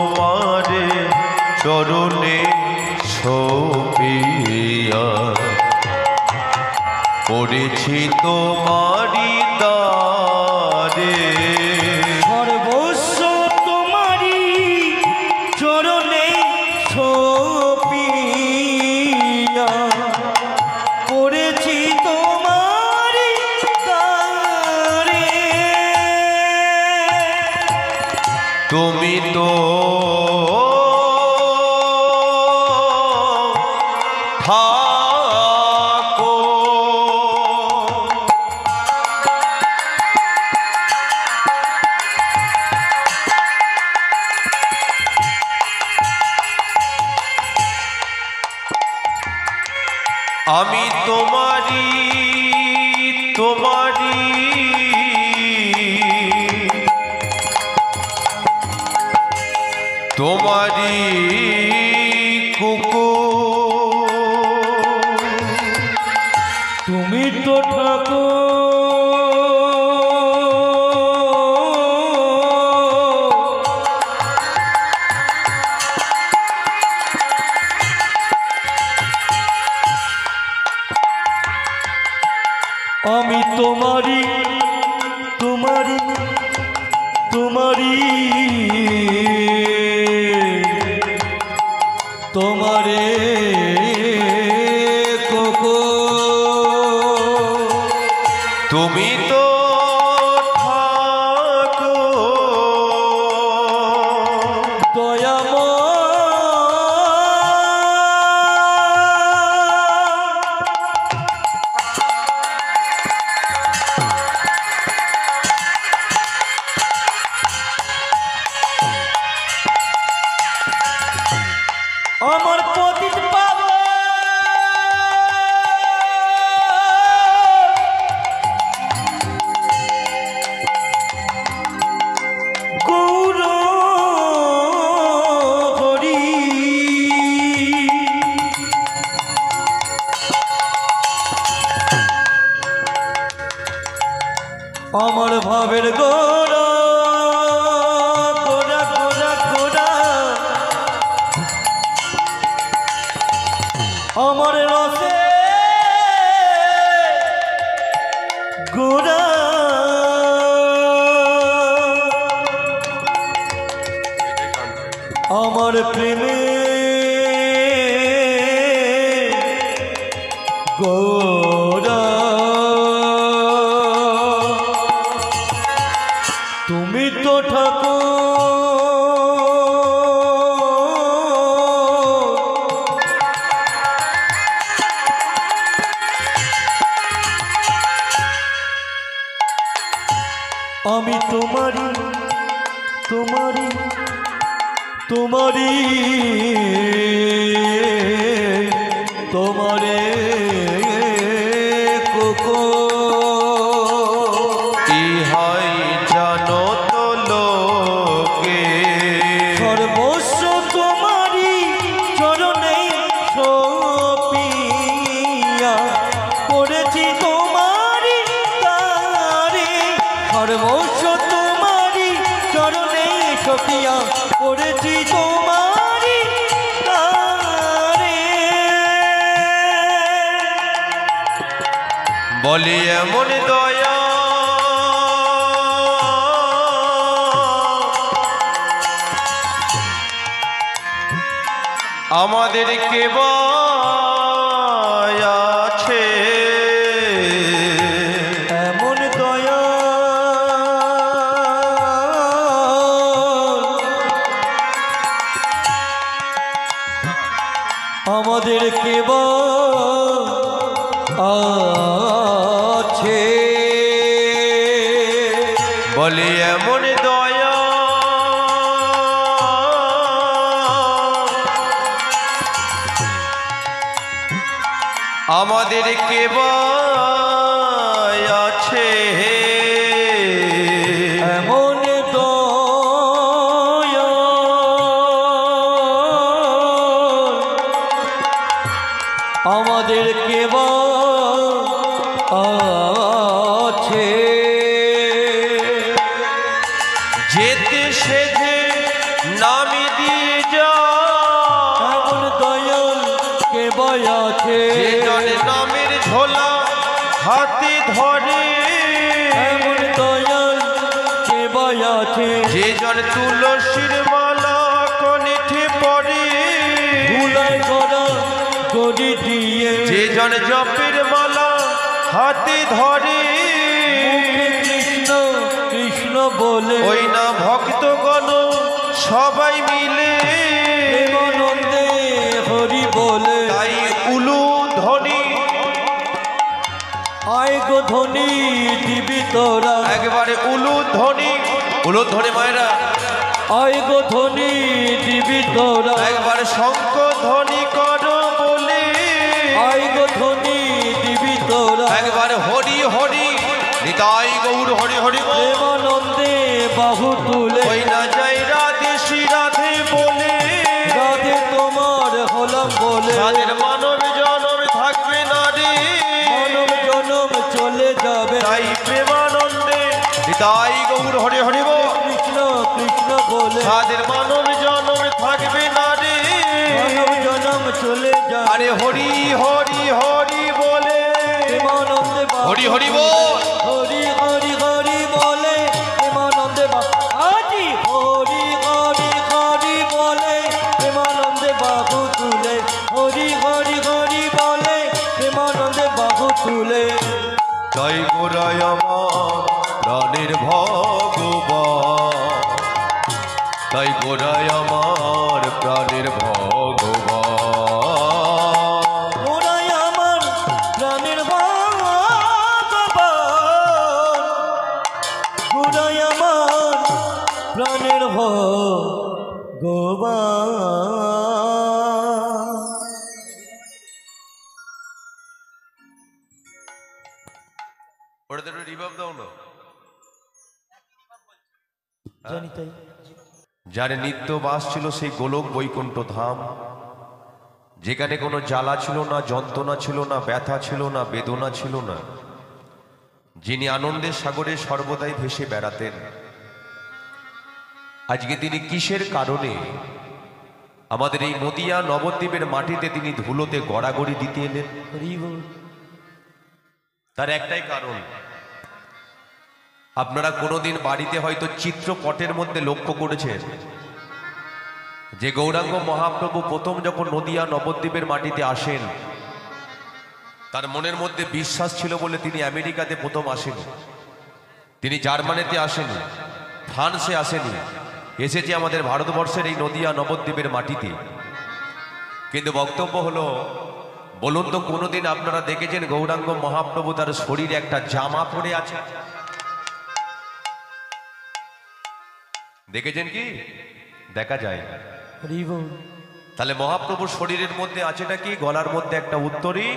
তোমারে চরণে ছপিয়া পড়েছি তোমারি দ্বারে সর্বস্ব তোমারি চরণে ছপিয়া পড়েছি তোমারি দ্বারে তুমি তো থাকো আমি তোমারি তোমারি তোমারি কুকুর তুমি তো ঠাকুর আমি তোমারি তোমারি তোমারি তোমারে কোকো তুমি তো থাকো দয়াময় আমার পতিত পাবন গৌর হরি আমার ভাবের গোরা গোরা গোরা গোরা আমার রসে গোরা আমার প্রেমে গোরা তুমি তো ঠাকুর আমি তোমারি তোমারি তোমারি তোমারে কোকো ইহাই জানো তো লোকে সর্বস্ব তোমারি চরণে ছপিয়া পড়েছি তোমারি দ্বারে সর্বস্ব তোমারি চরণে ছপিয়া পড়েছি তোমারি দ্বারে বলি এমন দয়া আমাদের কেবা আছে এমন দয়া আমাদের কেবা আছে বলি এমন দয়া আমাদের কেবা আছে এমন দয়া আমাদের কেবা আছে যেতে সেধে নামি দিয়ে যা এমন দয়াল কে আছে যে জন নামের ঝোলা হাতে ধরে এমন দয়াল কে আছে যে জন তুলসীর মালা কণ্ঠে পড়ে ভুলাই করা গড়ি দিয়ে যে জন জপের মালা হাতে ধরে মুখে কৃষ্ণ কৃষ্ণ বলে ওই না ভক্তগণ সবাই মিলে প্রেমানন্দে হরি বলে তাই উলু ধ্বনি আয় গো ধ্বনি দিবি তোরা একবারে উলু ধ্বনি মায়েরা আয় গো ধ্বনি দিবি তোরা একবারে শঙ্খ ধ্বনি করো বলে আয় গো ধ্বনি দিবি তোরা একবারে হরি হরি নিতাই গৌর হরি হরি বল। প্রেমানন্দে বাহু তুলে ওই না যাই রাধে শ্রী রাধে বলে রাধে তোমার হলাম বলে তাদের মানব জনম থাকবে না রে মানব জনম চলে যাবে তাই প্রেমানন্দে নিতাই গৌর হরি হরি বল। কৃষ্ণ কৃষ্ণ বলে তাদের মানব জনম থাকবে না রে মানব জনম চলে যাবে আরে হরি হরি হরি বলে প্রেমানন্দে বাহু হরি হরি বল। হরি হরি হরি বলে প্রেমানন্দে আজি হরি হরি হরি বলে প্রেমানন্দে বাহু তুলে হরি হরি হরি বলে প্রেমানন্দে বাহু তুলে জয় গোরায় আমার প্রাণের ভগবান তাই গোরায় আমার প্রাণের ভগবান ওরাই আমার প্রাণের ভগবান ওরাই আমার প্রাণের ভগবান ওটা তো রিভাব দাও না জানি তাই যার নিত্য বাস ছিল সেই গোলক বৈকুণ্ঠ ধাম যেখানে কোনো জ্বালা ছিল না যন্ত্রণা ছিল না ব্যথা ছিল না বেদনা ছিল না যিনি আনন্দের সাগরে সর্বদাই ভেসে বেড়াতেন আজকে তিনি কিসের কারণে আমাদের এই নদিয়া নবদ্বীপের মাটিতে তিনি ধুলোতে গড়াগড়ি দিতে এলেন হরি বল তার একটাই কারণ আপনারা কোনোদিন বাড়িতে হয়তো চিত্রপটের মধ্যে লক্ষ্য করেছেন যে গৌরাঙ্গ মহাপ্রভু প্রথম যখন নদিয়া নবদ্বীপের মাটিতে আসেন তার মনের মধ্যে বিশ্বাস ছিল বলে তিনি আমেরিকাতে প্রথম আসেনি, তিনি জার্মানিতে আসেনি, ফ্রান্সে আসেনি, এসেছে আমাদের ভারতবর্ষের এই নদিয়া নবদ্বীপের মাটিতে। কিন্তু বক্তব্য হলো, বলুন তো কোনোদিন আপনারা দেখেছেন গৌরাঙ্গ মহাপ্রভু তার শরীরে একটা জামা পরে আছে? দেখেছেন কি? দেখা যায় না। হরি বল তাহলে মহাপ্রভুর শরীরের মধ্যে আছেটা কি? গলার মধ্যে একটা উত্তরী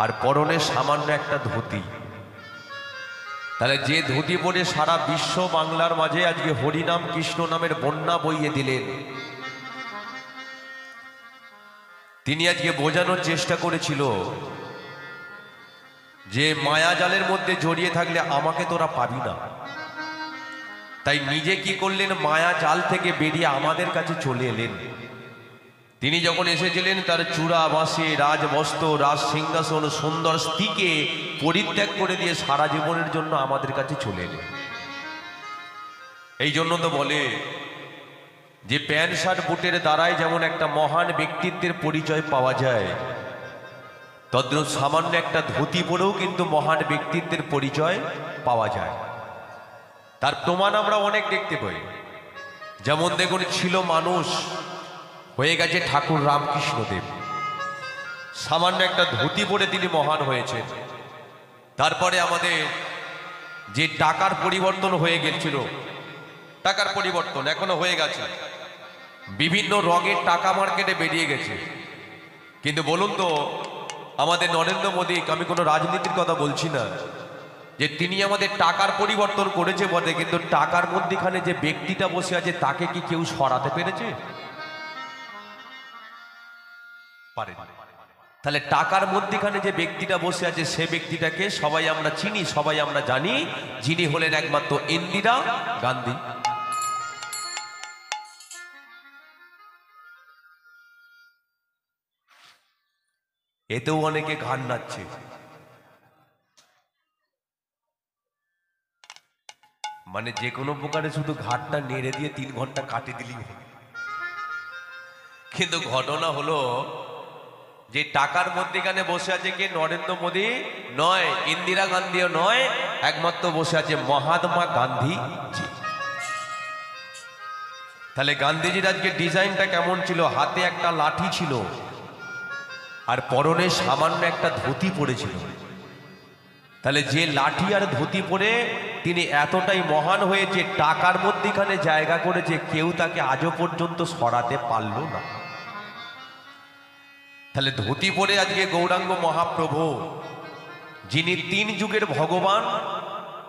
আর পরনে সামান্য একটা ধুতি। তাহলে যে ধুতি পরে সারা বিশ্ব বাংলার মাঝে আজকে হরিনাম কৃষ্ণ নামের বন্যা বইয়ে দিলেন, তিনি আজকে বোঝানোর চেষ্টা করেছিল যে মায়া জালের মধ্যে জড়িয়ে থাকলে আমাকে তোরা পাবি না। তাই নিজে কি করলেন? মায়া জাল থেকে বেরিয়ে আমাদের কাছে চলে এলেন। তিনি যখন এসেছিলেন তার চূড়া বাঁশে রাজবস্ত্র রাজ সিংহাসন সুন্দর স্ত্রীকে পরিত্যাগ করে দিয়ে সারা জীবনের জন্য আমাদের কাছে চলে এলেন। এই জন্য তো বলে যে প্যান্ট শার্ট বুটের দ্বারাই যেমন একটা মহান ব্যক্তিত্বের পরিচয় পাওয়া যায়, তদ্রূপ সামান্য একটা ধুতি পরেও কিন্তু মহান ব্যক্তিত্বের পরিচয় পাওয়া যায়। তার প্রমাণ আমরা অনেক দেখতে পাই। যেমন দেখুন, ছিল মানুষ, হয়ে গেছে ঠাকুর রামকৃষ্ণদেব। সামান্য একটা ধুতি পরে তিনি মহান হয়েছেন। তারপরে আমাদের যে টাকার পরিবর্তন হয়ে গেছিল, টাকার পরিবর্তন এখনো হয়ে গেছে, বিভিন্ন রঙের টাকা মার্কেটে বেরিয়ে গেছে। কিন্তু বলুন তো, আমাদের নরেন্দ্র মোদী, আমি কোনো রাজনীতির কথা বলছি না, যে তিনি আমাদের টাকার পরিবর্তন করেছে বটে, কিন্তু টাকার মধ্যখানে যে ব্যক্তিটা বসে আছে তাকে কি কেউ সরাতে পেরেছে? পারে। তাহলে টাকার মধ্যখানে যে ব্যক্তিটা বসে আছে সে ব্যক্তিটাকে সবাই আমরা চিনি, সবাই আমরা জানি, যিনি হলেন একমাত্র ইন্দিরা গান্ধী। এতেও অনেকে ঘাড় নাচ্ছে। মানে যে কোনো প্রকারে শুধু ঘাটটা নেড়ে দিয়ে 3 ঘন্টা কাটিয়ে দিলেই হবে। কিন্তু ঘটনা হলো যে টাকার মধ্যেখানে বসে আছে কে? নরেন্দ্র মোদী নয়, ইন্দিরা গান্ধীও নয়, একমাত্র বসে আছে মহাত্মা গান্ধী। তাহলে গান্ধীজির আজকে ডিজাইনটা কেমন ছিল? হাতে একটা লাঠি ছিল আর পরনে সামান্য একটা ধুতি পরেছিল। তাহলে যে লাঠি আর ধুতি পরে তিনি এতটাই মহান হয়েছে, টাকার মধ্যেখানে জায়গা করেছে, কেউ তাকে আজও পর্যন্ত সরাতে পারল না। তাহলে ধুতি পরে আজকে গৌরাঙ্গ মহাপ্রভু, যিনি 3 যুগের ভগবান,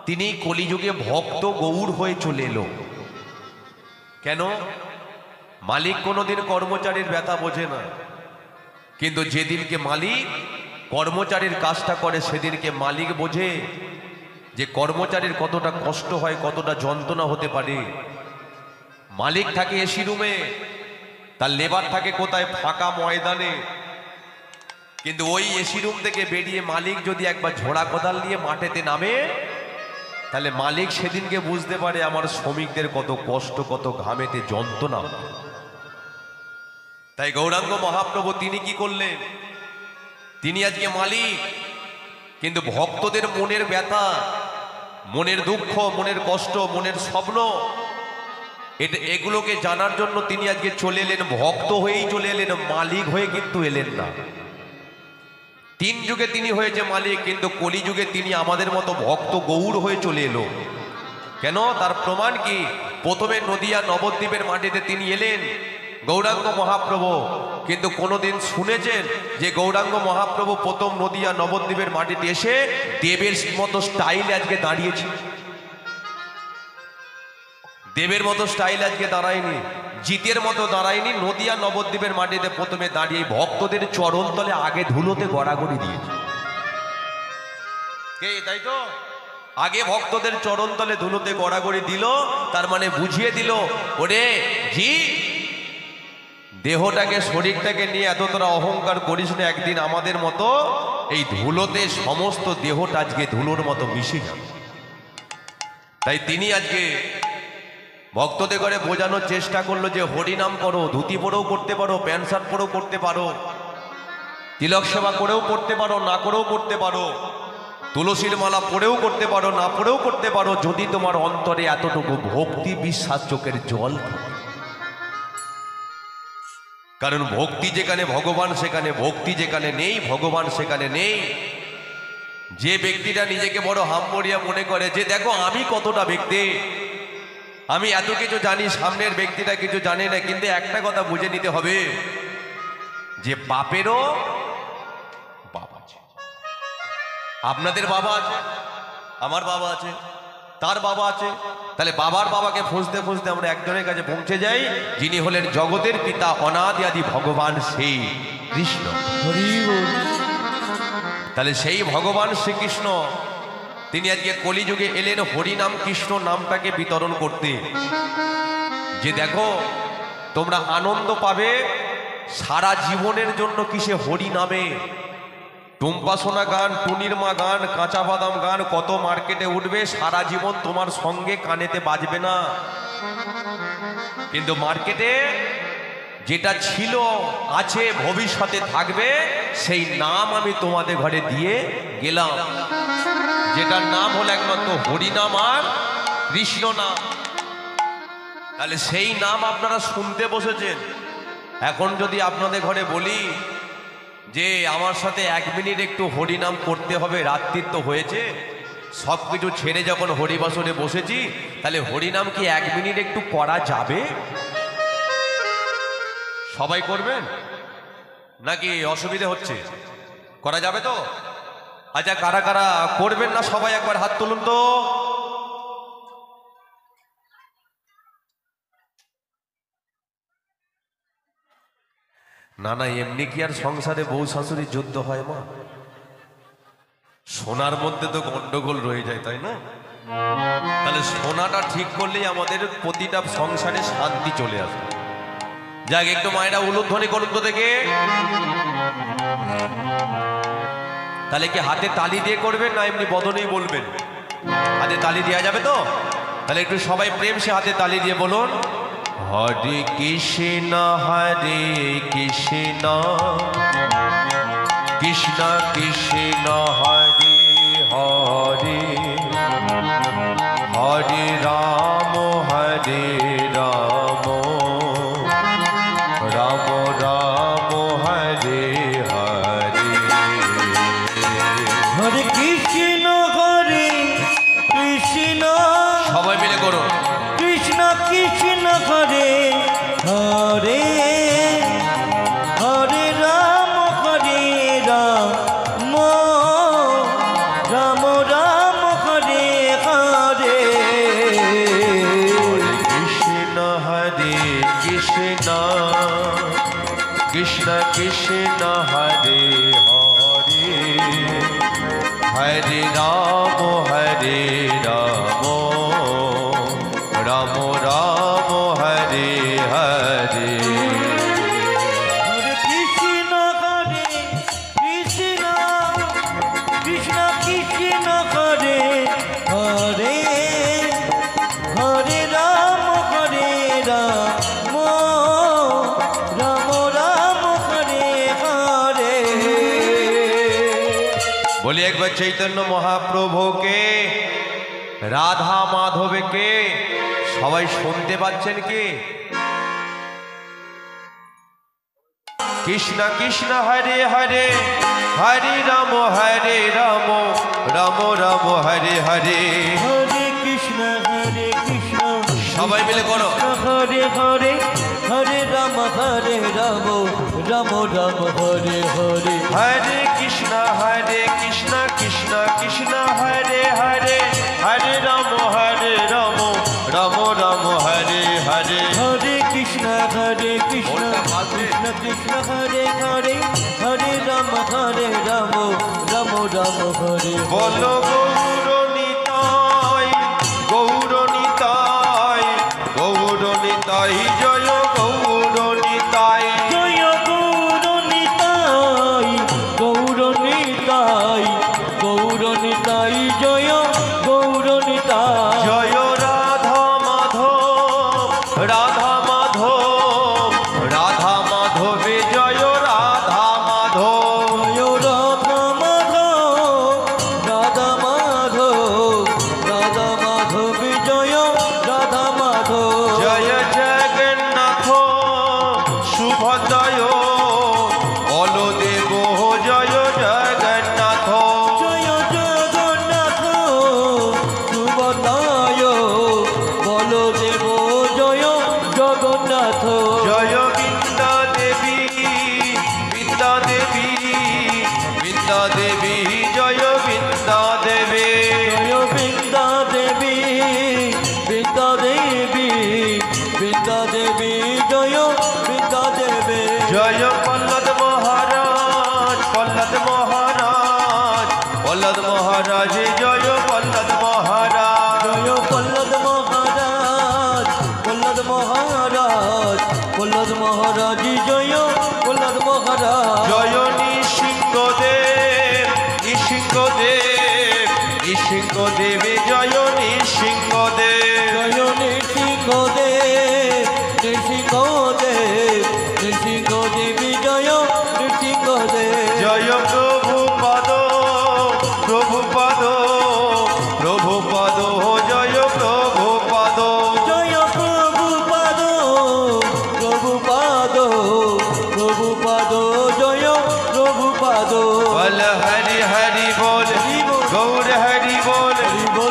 তিনি কলিযুগে ভক্ত গৌর হয়ে চলে এলো। কেন? মালিক কোনোদিন কর্মচারীর ব্যথা বোঝে না, কিন্তু যেদিনকে মালিক কর্মচারীর কাজটা করে সেদিনকে মালিক বোঝে যে কর্মচারীর কতটা কষ্ট হয়, কতটা যন্ত্রণা হতে পারে। মালিক থাকে এসি রুমে, তার লেবার থাকে কোথায়? ফাঁকা ময়দানে। কিন্তু ওই এসি রুম থেকে বেরিয়ে মালিক যদি একবার ঝোড়া কোদাল নিয়ে মাঠেতে নামে, তাহলে মালিক সেদিনকে বুঝতে পারে আমার শ্রমিকদের কত কষ্ট, কত ঘামেতে যন্ত্রণা। তাই গৌরাঙ্গ মহাপ্রভু তিনি কি করলেন? তিনি আজকে মালিক, কিন্তু ভক্তদের মনের ব্যথা, মনের দুঃখ, মনের কষ্ট, মনের স্বপ্ন, এগুলোকে জানার জন্য তিনি আজকে চলে এলেন। ভক্ত হয়েই চলে এলেন, মালিক হয়ে কিন্তু এলেন না। 3 যুগে তিনি হয়েছে মালিক, কিন্তু কলিযুগে তিনি আমাদের মতো ভক্ত গৌর হয়ে চলে এলো। কেন? তার প্রমাণ কি? প্রথমে নদিয়া নবদ্বীপের মাটিতে তিনি এলেন গৌরাঙ্গ মহাপ্রভু, কিন্তু কোনোদিন শুনেছেন যে গৌরাঙ্গ মহাপ্রভু প্রথম নদিয়া নবদ্বীপের মাটিতে এসে দেবের মতো স্টাইলে আজকে দাঁড়িয়েছে? দেবের মতো স্টাইল আজকে দাঁড়ায়নি, জিতের মতো দাঁড়ায়নি। নদিয়া নবদ্বীপের মাটিতে প্রথমে দাঁড়িয়ে ভক্তদের চরণ তলে আগে ধুলোতে গড়াগড়ি দিয়েছে। কে? তাই তো, আগে ভক্তদের চরণ তলে ধুলোতে গড়াগড়ি দিল। তার মানে বুঝিয়ে দিল, ওরে জি, দেহটাকে, শরীরটাকে নিয়ে এত তোরা অহংকার করিস না, একদিন আমাদের মতো এই ধুলোতে সমস্ত দেহটা আজকে ধুলোর মতো মিশে যাবে। তাই তিনি আজকে ভক্তদের করে বোঝানোর চেষ্টা করলো যে হরিনাম করো, ধুতি পরেও করতে পারো, প্যান্ট শার্ট পরেও করতে পারো, তিলক সেবা করেও করতে পারো, না করেও করতে পারো, তুলসীর মালা পরেও করতে পারো, না পরেও করতে পারো, যদি তোমার অন্তরে এতটুকু ভক্তি, বিশ্বাস, চোখের জল থাকে। কারণ ভক্তি যেখানে ভগবান সেখানে, ভক্তি যেখানে নেই ভগবান সেখানে নেই। যে ব্যক্তিটা নিজেকে বড় হাম্বড়িয়া মনে করে যে দেখো আমি কতটা ব্যক্তি, আমি এত কিছু জানি, সামনের ব্যক্তিটা কিছু জানে না, কিন্তু একটা কথা বুঝে নিতে হবে যে বাপেরও বাপ আছে। আপনাদের বাবা আছে, আমার বাবা আছে, তার বাবা আছে। তাহলে বাবার বাবাকে খুঁজতে খুঁজতে আমরা একজনের কাছে পৌঁছে যাই, যিনি হলেন জগতের পিতা, অনাদি আদি ভগবান সেই কৃষ্ণ। তাহলে সেই ভগবান শ্রীকৃষ্ণ তিনি আজকে কলিযুগে এলেন হরিনাম কৃষ্ণ নামটাকে বিতরণ করতে। যে দেখো তোমরা আনন্দ পাবে সারা জীবনের জন্য কিসে? হরি নামে। টুম্পা সোনা গান, টুনির মা গান, কাঁচা বাদাম গান কত মার্কেটে উঠবে, সারা জীবন তোমার সঙ্গে কানেতে বাজবে না। কিন্তু মার্কেটে যেটা ছিল, আছে, ভবিষ্যতে থাকবে, সেই নাম আমি তোমাদের ঘরে দিয়ে গেলাম, যেটার নাম হলো একমাত্র হরিনাম আর কৃষ্ণ নাম। তাহলে সেই নাম আপনারা শুনতে বসেছেন। এখন যদি আপনাদের ঘরে বলি যে আমার সাথে 1 মিনিট একটু হরিনাম করতে হবে, রাত্রির তো হয়েছে, সব কিছু ছেড়ে যখন হরিবাসরে বসেছি, তাহলে হরিনাম কি 1 মিনিট একটু করা যাবে? সবাই করবেন নাকি অসুবিধা হচ্ছে? করা যাবে তো? আচ্ছা, কারা কারা করবেন না সবাই একবার হাত তুলুন তো। না না, এমনি কি আর সংসারে বউ শাশুড়ির যুদ্ধ হয় মা? সোনার মধ্যে তো গন্ডগোল রয়ে যায়, তাই না? তাহলে সোনাটা ঠিক করলেই আমাদের প্রতিটা সংসারে শান্তি চলে আসবে। যাক, একটু মায়েরা উলুধ্বনি করুন তো দেখে। তাহলে কি হাতে তালি দিয়ে করবেন না এমনি বদনেই বলবেন? হাতে তালি দেওয়া যাবে তো? তাহলে একটু সবাই প্রেম সে হাতে তালি দিয়ে বলুন, হরে কৃষ্ণ কৃষ্ণ কৃষ্ণ হরে হরে, হরে রাম রাম রাম হরে হরে। হরে কৃষ্ণ সবাই মিলে করুন, কৃষ্ণ কৃষ্ণ হরে হরে, হরে রাম রাম রাম হরে হরে। কৃষ্ণ হরে কৃষ্ণ কৃষ্ণ কৃষ্ণ হরে হরে, হরে রাম রাম রাম হরে হরে। হরে কৃষ্ণ কৃষ্ণ কৃষ্ণ কৃষ্ণ হরে হরে, হরে রাম রাম রাম হরে হরে। বলি একবার চৈতন্য মহাপ্রভুকে, রাধা মাধবকে সবাই শুনতে পাচ্ছেন কি? কৃষ্ণ কৃষ্ণ হরে হরে, হরে রাম রাম রাম হরে হরে। হরে কৃষ্ণ সবাই মিলে করো, হরে হরে, হরে রাম রাম রাম হরে হরে। হরে কৃষ্ণ কৃষ্ণ কৃষ্ণ হরে হরে, হরে রাম রাম রাম হরে হরে। হরে কৃষ্ণ কৃষ্ণ কৃষ্ণ হরে হরে, হরে রাম রাম রাম হরে। বলো গৌরনিতাই গৌরনিতাই গৌরনিতাই জয় গৌরনিতাই। জয় গৌরনিতাই গৌরনিতাই গৌরনিতাই, জয় গৌরনিতাই। জয় রাধা মাধব রাধা মাধবে জয় রাধা মাধব। জয় রাধা মাধব জয় রাধা মাধব। জয় জগন্নাথ শুভদয় বলদেব জয় জগন্নাথ। জয় জগন্নাথ সুবদায় বলদেব জয় জগন্নাথ। জয় বিদ্যা দেবী জয় বিদ্যা দেবী। জয় বৃন্দা দেবী বৃন্দা দেবী জয় বৃন্দা দেবী। জয় প্রহ্লাদ মহারাজ জয় প্রহ্লাদ মহারাজ। জয় প্রহ্লাদ মহারাজ প্রহ্লাদ মহারাজ জয় প্রহ্লাদ মহারাজ। জয় নৃসিংহদেব নৃসিংহদেব জয় নৃসিংহদেব। জয় নৃসিংহদেব নৃসিংহদেবী জয় নৃসিংহদেব। জয় প্রভুপাদ জয় প্রভুপাদ। জয় প্রভুপাদ জয় প্রভুপাদ। বল হরি হরি বল গৌর হরি বল,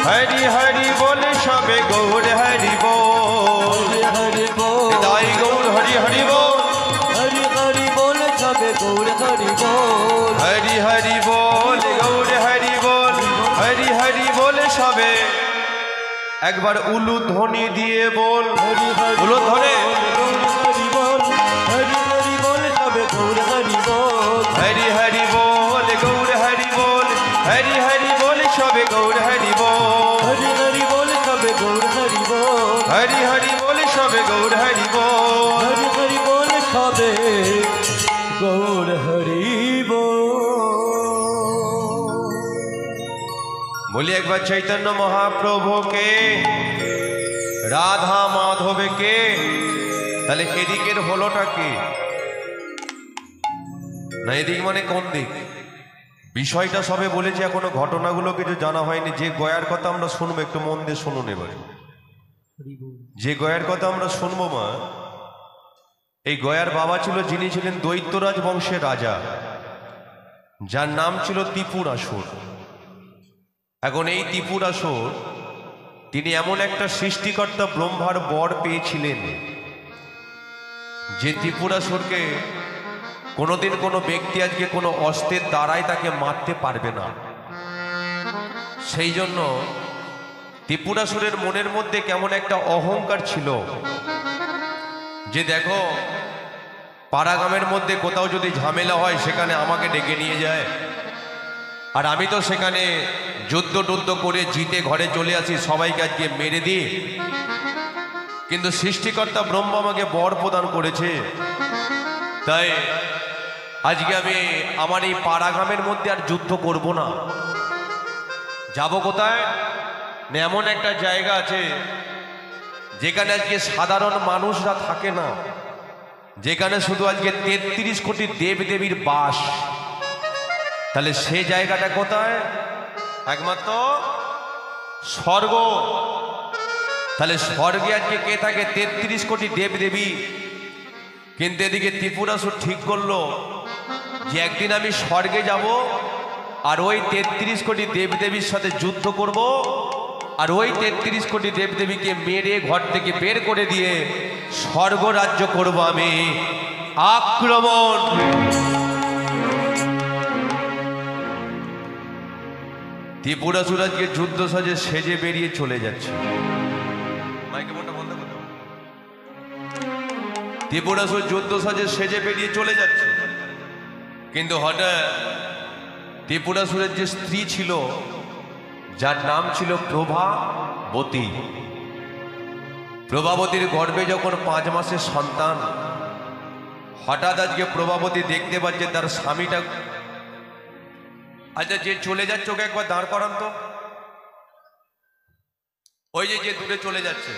হরি হরি বল সবে গৌর হরি বল। হরি বল তাই গৌর হরি হরি বল, হরি হরি বল সবে গৌর হরি বল। হরি হরি বল গৌর হরি বল, হরি হরি বল সবে। একবার উলু ধ্বনি দিয়ে বল, হরি হরি উলু ধ্বনি। হরি বল, হরি হরি বল সবে গৌর হরি বল। হরি হরি বল গৌর হরি বল, হরি হরি বল সবে গৌর হরি বল। হরি হরি বল সবে গৌর হরি বল। হরি হরি বল সবে গৌর হরি বল। হরি হরি বল সবে গৌর হরি বল। বলি একবার চৈতন্য মহাপ্রভুকে, রাধা মাধবকে। তাহলে এদিকের হলোটা কি? না এদিক মানে কোন দিক? বিষয়টা সবে বলেছি, এখনো ঘটনাগুলো কিছু জানা হয়নি। যে গয়ার কথা আমরা শুনবো, একটু মন দিয়ে শুনুন এবারে। যে গয়ার কথা আমরা শুনবো মা, এই গয়ার বাবা ছিল, যিনি ছিলেন দৈত্যরাজ বংশের রাজা, যার নাম ছিল ত্রিপুরাসুর। এখন এই ত্রিপুরাসুর তিনি এমন একটা সৃষ্টিকর্তা ব্রহ্মার বর পেয়েছিলেন যে ত্রিপুরাসুরকে কোনোদিন কোনো ব্যক্তি আজকে কোনো অস্ত্রের দ্বারাই তাকে মারতে পারবে না। সেই জন্য ত্রিপুরাসুরের মনের মধ্যে কেমন একটা অহংকার ছিল যে দেখো, পাড়াগ্রামের মধ্যে কোথাও যদি ঝামেলা হয় সেখানে আমাকে ডেকে নিয়ে যায়, আর আমি তো সেখানে যুদ্ধ টুদ্ধ করে জিতে ঘরে চলে আসি, সবাইকে আজকে মেরে দিই। কিন্তু সৃষ্টিকর্তা ব্রহ্মা আমাকে বর প্রদান করেছে, তাই আজকে আমি আমার এই পাড়াগ্রামের মধ্যে আর যুদ্ধ করব না। যাব কোথায়? না এমন একটা জায়গা আছে যেখানে আজকে সাধারণ মানুষরা থাকে না, যেখানে শুধু আজকে 33 কোটি দেব দেবীর বাস। তাহলে সে জায়গাটা কোথায়? একমাত্র স্বর্গ। তাহলে স্বর্গে আজকে কে থাকে? 33 কোটি দেব দেবী। কিন্তু এদিকে ত্রিপুরাসুর ঠিক করলো যে একদিন আমি স্বর্গে যাব, আর ওই 33 কোটি দেবদেবীর সাথে যুদ্ধ করব, আর ওই 33 কোটি দেবদেবীকে মেরে ঘর থেকে বের করে দিয়ে স্বর্গ রাজ্য করব আমি। আক্রমণ! ত্রিপুরাসুর আজকে যুদ্ধ সাজে সেজে বেরিয়ে চলে যাচ্ছে। মাইকে ফোনটা বন্ধ করো। ত্রিপুরাসুর যুদ্ধ সাজে সেজে বেরিয়ে চলে যাচ্ছে, কিন্তু হঠাৎ ত্রিপুরাসুরের যে স্ত্রী ছিল, যার নাম ছিল প্রভাবতী, প্রভাবতীর গর্ভে যখন 5 মাসের সন্তান, হঠাৎ আজকে প্রভাবতী দেখতে পাচ্ছে তার স্বামীটা, আচ্ছা যে চলে যাচ্ছে ওকে একবার দাঁড় করান তো। ওই যে দূরে চলে যাচ্ছে।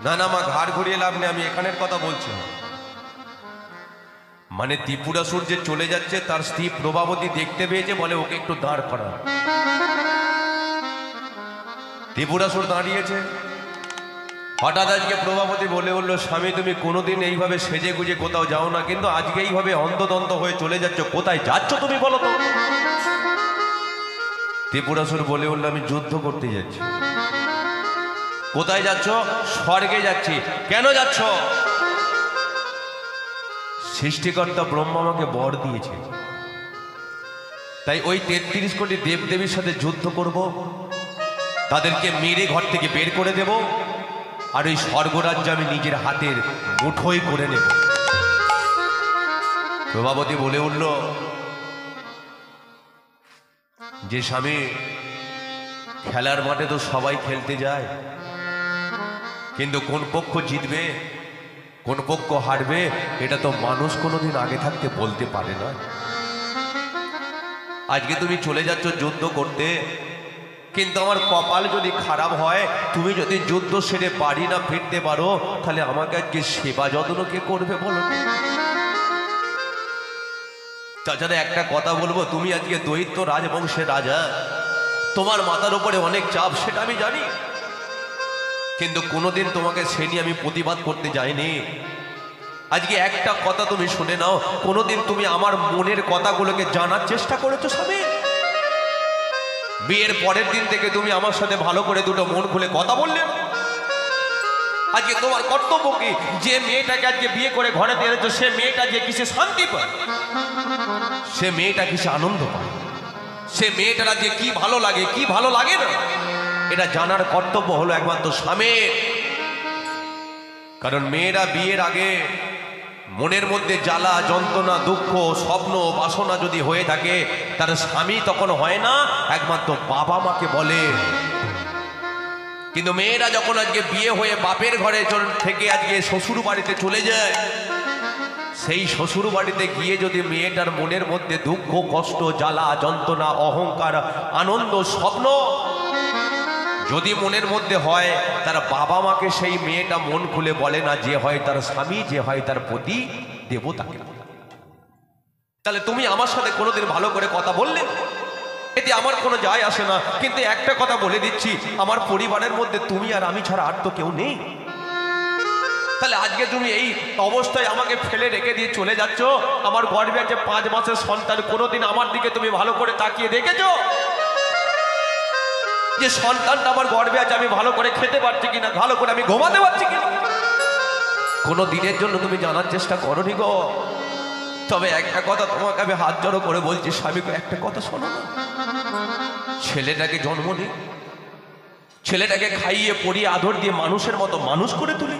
না না মা, ঘাড় ঘুরিয়ে লাভ নেই, আমি এখানের কথা বলছি না। মানে ত্রিপুরাসুর যে চলে যাচ্ছে, তার স্ত্রী প্রভাবতী দেখতে পেয়েছে, বলে ওকে একটু দাঁড় করা। ত্রিপুরাসুর দাঁড়িয়েছে। হঠাৎ আজকে প্রভাবতী বলে উঠল, স্বামী তুমি কোনোদিন এইভাবে সেজে গুজে কোথাও যাও না, কিন্তু আজকে এইভাবে অন্তদন্ত হয়ে চলে যাচ্ছ, কোথায় যাচ্ছ তুমি বলো তো? ত্রিপুরাসুর বলে উঠল, আমি যুদ্ধ করতে যাচ্ছি। কোথায় যাচ্ছ? স্বর্গে যাচ্ছি। কেন যাচ্ছ? সৃষ্টিকর্তা ব্রহ্মা আমাকে বর দিয়েছে, তাই ওই 33 কোটি দেবদেবীর সাথে যুদ্ধ করব, তাদেরকে মেরে ঘর থেকে বের করে দেব, আর ওই স্বর্গরাজ্য আমি নিজের হাতের মুঠোই করে নেব। প্রভাবতী বলে উঠল যে স্বামী, খেলার মাঠে তো সবাই খেলতে যায়, কিন্তু কোন পক্ষ জিতবে কোন পক্ষ হারবে এটা তো মানুষ কোনোদিন আগে থাকতে বলতে পারে না। আজকে তুমি চলে যাচ্ছ যুদ্ধ করতে, কিন্তু আমার কপাল যদি খারাপ হয়, তুমি যদি যুদ্ধ সেরে বাড়ি না ফিরতে পারো, তাহলে আমাকে আজকে সেবা যত্ন কে করবে বলো? তাছাড়া একটা কথা বলবো, তুমি আজকে দৈত্য রাজবংশের রাজা, তোমার মাথার উপরে অনেক চাপ, সেটা আমি জানি, কিন্তু কোনোদিন তোমাকে সে নিয়ে আমি প্রতিবাদ করতে যাইনি। আজকে একটা কথা তুমি শুনে নাও, কোনোদিন তুমি আমার মনের কথাগুলোকে জানার চেষ্টা করেছো স্বামী? বিয়ের পরের দিন থেকে তুমি আমার সাথে ভালো করে দুটো মন খুলে কথা বললে। আজকে তোমার কর্তব্য কি? যে মেয়েটাকে আজকে বিয়ে করে ঘরে দিয়েছো, সে মেয়েটা যে কিসে শান্তি পায়, সে মেয়েটা কিসে আনন্দ পায়, সে মেয়েটার আজকে কি ভালো লাগে কি ভালো লাগে না, এটা জানার কর্তব্য হলো একমাত্র স্বামীর। কারণ মেয়েরা বিয়ের আগে মনের মধ্যে জ্বালা যন্ত্রণা দুঃখ স্বপ্ন বাসনা যদি হয়ে থাকে, তার স্বামী তখন হয় না, একমাত্র বাবা মাকে বলে। কিন্তু মেয়েরা যখন আজকে বিয়ে হয়ে বাপের ঘরে থেকে আজকে শ্বশুর বাড়িতে চলে যায়, সেই শ্বশুর বাড়িতে গিয়ে যদি মেয়েটার মনের মধ্যে দুঃখ, কষ্ট, জ্বালা, যন্ত্রণা, অহংকার, আনন্দ, স্বপ্ন যদি মনের মধ্যে হয়, তার বাবা মাকে সেই মেয়েটা মন খুলে বলে না, যে হয় তার স্বামী, যে হয় তার পতি, দেব তাকে। তাহলে তুমি আমার সাথে কোনোদিন ভালো করে কথা বললে, এতে আমার কোনো যায় আসে না, কিন্তু একটা কথা বলে দিচ্ছি, আমার পরিবারের মধ্যে তুমি আর আমি ছাড়া আর তো কেউ নেই। তাহলে আজকে তুমি এই অবস্থায় আমাকে ফেলে রেখে দিয়ে চলে যাচ্ছ। আমার গর্ভে আছে 5 মাসের সন্তান, কোনোদিন আমার দিকে তুমি ভালো করে তাকিয়ে দেখেছো যে সন্তানটা আমার গর্ভে আছে, আমি ভালো করে খেতে পারছি কিনা, ভালো করে আমি ঘুমাতে পারছি কিনা? কোনো দিনের জন্য তুমি জানার চেষ্টা করনি গো। তবে একটা কথা তোমাকে আমি হাত জড়ো করে বলছি, স্বামীকে একটা কথা শোনো না। ছেলেটাকে জন্ম নেই, ছেলেটাকে খাইয়ে পরিয়ে আদর দিয়ে মানুষের মতো মানুষ করে তুলি।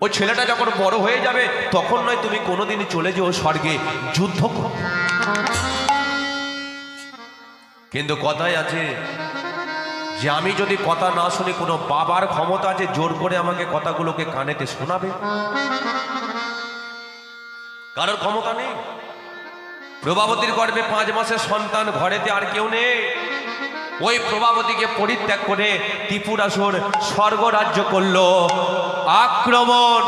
ওই ছেলেটা যখন বড় হয়ে যাবে, তখন নয় তুমি কোনোদিনই চলে যেও স্বর্গে যুদ্ধ করো। কিন্তু কথাই আছে যে আমি যদি কথা না শুনি, কোনো বাবার ক্ষমতা আছে জোর করে আমাকে কথাগুলোকে কানেতে শোনাবে? কারোর ক্ষমতা নেই। প্রভাবতীর গর্ভে 5 মাসের সন্তান, ঘরেতে আর কেউ নেই। ওই প্রভাবতীকে পরিত্যাগ করে ত্রিপুরাসুর স্বর্গ রাজ্য করলো। আক্রমণ,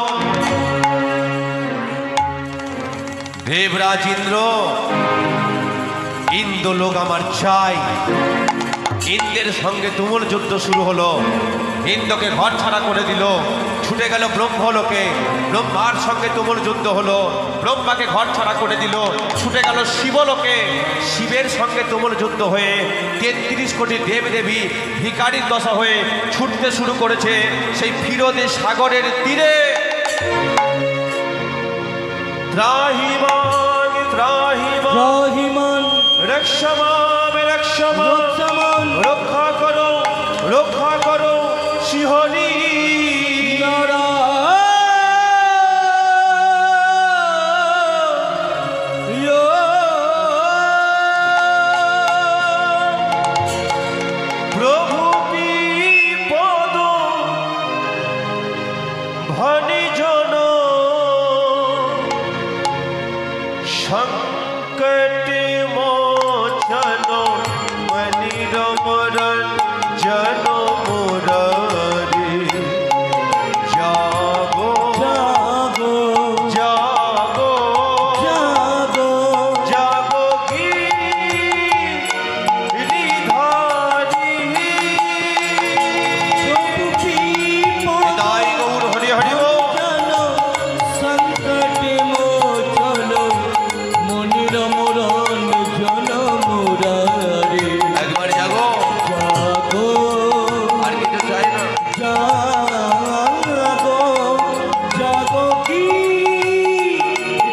দেবরাজ ইন্দ্র, ইন্দ্রলোক আমার চাই। ইন্দ্রের সঙ্গে তুমুল যুদ্ধ শুরু হলো। ইন্দ্রকে ঘর ছাড়া করে দিল, ছুটে গেল ব্রহ্মলোকে। ব্রহ্মার সঙ্গে তুমুল যুদ্ধ হলো, ব্রহ্মাকে ঘর ছাড়া করে দিল, ছুটে গেল শিবলোকে। শিবের সঙ্গে তুমুল যুদ্ধ হয়ে 33 কোটি দেবদেবী ভিখারির দশা হয়ে ছুটতে শুরু করেছে সেই ফিরোজে সাগরের তীরে। ত্রাহিমাং ত্রাহিমাং রহিমান রক্ষমাম রক্ষমাম, রক্ষমান রক্ষা করো, রক্ষা করো শিহরি। প্রভু বিপদ ভনিজন সংকটে মোচন মনিরমরণ জন মুরারি। জাগো জাগো জাগো জাগো জাগো গিরিধারী। প্রভু বিপদ নিতাই গৌর হরি হরি বল। জানো, সংকটে মোচন মনির মরণ জন মুরারি। একবার জাগো, জাগো আর কিছু চাই না। জাগো জাগো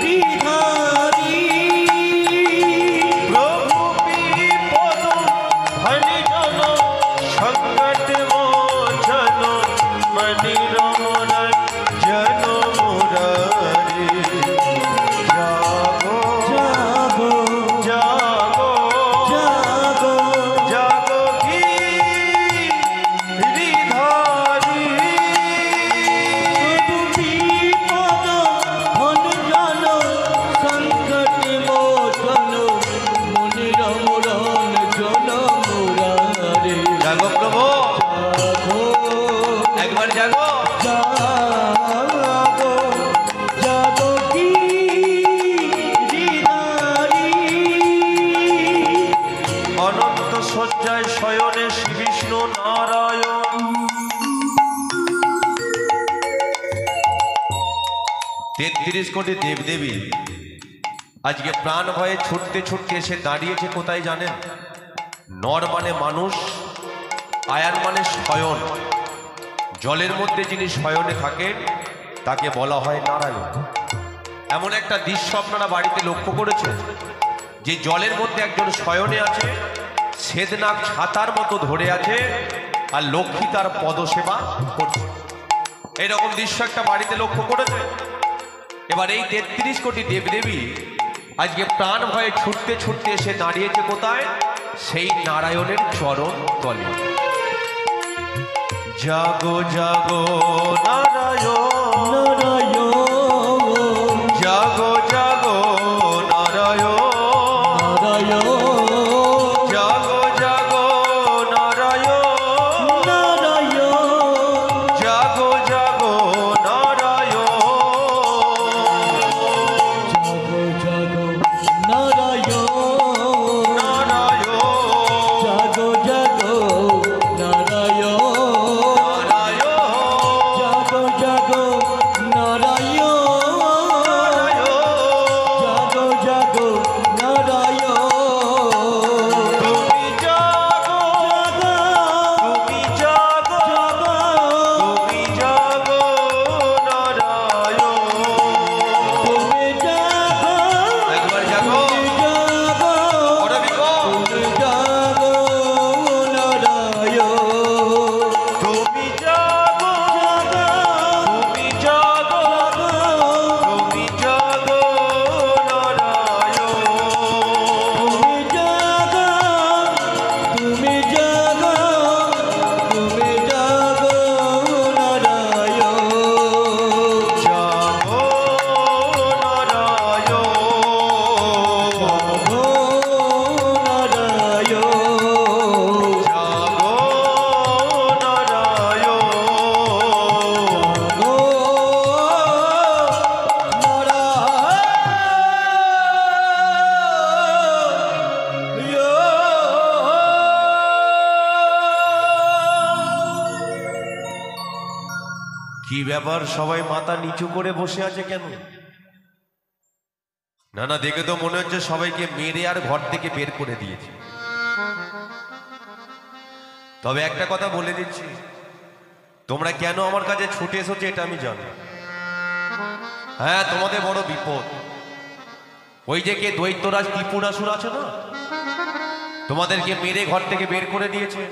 গিরিধারী। প্রভু বিপদ ভনিজন সংকট মোচন মনিরমরণ জন মুরারি। জাগো জাগো জাগো জাগো জাগো গিরিধারী। প্রভু বিপদ ভঞ্জন সংকট মোচন মনির মরণ জন মুরারি। জাগো প্রভু, জাগো একবার জাগো। জাগো জাগো গিরিধারী। অনন্ত শয্যায় শয়নে শ্রী বিষ্ণু নারায়ণ। 33 কোটি দেবদেবী আজকে প্রাণ ভয়ে ছুটতে ছুটতে এসে দাঁড়িয়েছে কোথায় জানেন? নর মানে মানুষ, আয়ান মানে শয়ন। জলের মধ্যে যিনি শয়নে থাকেন তাকে বলা হয় নারায়ণ। এমন একটা দৃশ্য আপনারা বাড়িতে লক্ষ্য করেছেন যে জলের মধ্যে একজন শয়নে আছে, ছেদনাক ছাতার মতো ধরে আছে, আর লক্ষ্মী তার পদসেবা করছে। এইরকম দৃশ্য একটা বাড়িতে লক্ষ্য করেছে। এবার এই 33 কোটি দেবদেবী আজকে প্রাণ ভয়ে ছুটতে ছুটতে এসে দাঁড়িয়েছে কোথায়? সেই নারায়ণের চরণ তলে। জাগো জাগো নারায়ণ, নারায়ণ জাগো ব্যাপার, সবাই মাথা নিচু করে বসে আছে কেন? না না, দেখে তো মনে হচ্ছে সবাইকে মেরে আর ঘর থেকে বের করে দিয়েছে। তবে একটা কথা বলে দিচ্ছি, তোমরা কেন আমার কাছে ছুটে এসেছো এটা আমি জানি। হ্যাঁ, তোমাদের বড় বিপদ। ওই যে কে দৈত্যরাজ ত্রিপুরাসুর আছে না, তোমাদেরকে মেরে ঘর থেকে বের করে দিয়েছে।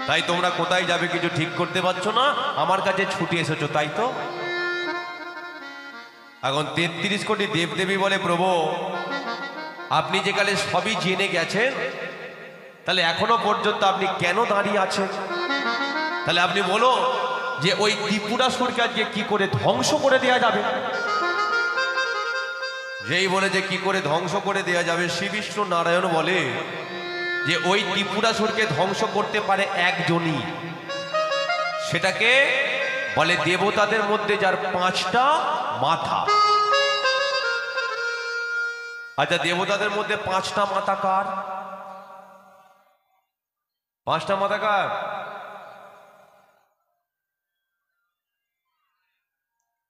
তাই তোমরা কোথায় যাবে কিছু ঠিক করতে পারছো না, আমার কাছে ছুটে এসেছো, তাই তো? এখন 33 কোটি দেবদেবী বলে, প্রভু আপনি যেখানে সবই জেনে গেছেন, তাহলে এখনো পর্যন্ত আপনি কেন দাঁড়িয়ে আছেন? তাহলে আপনি বলো যে ওই ত্রিপুরাসুরকে আজকে কি করে ধ্বংস করে দেয়া যাবে। যেই বলে যে কি করে ধ্বংস করে দেয়া যাবে, শ্রী বিষ্ণু নারায়ণ বলে যে ওই ত্রিপুরাসুরকে ধ্বংস করতে পারে একজনই, সেটাকে বলে দেবতাদের মধ্যে যার 5টা মাথা। আচ্ছা, দেবতাদের মধ্যে 5টা মাথা কার? 5টা মাথা কার?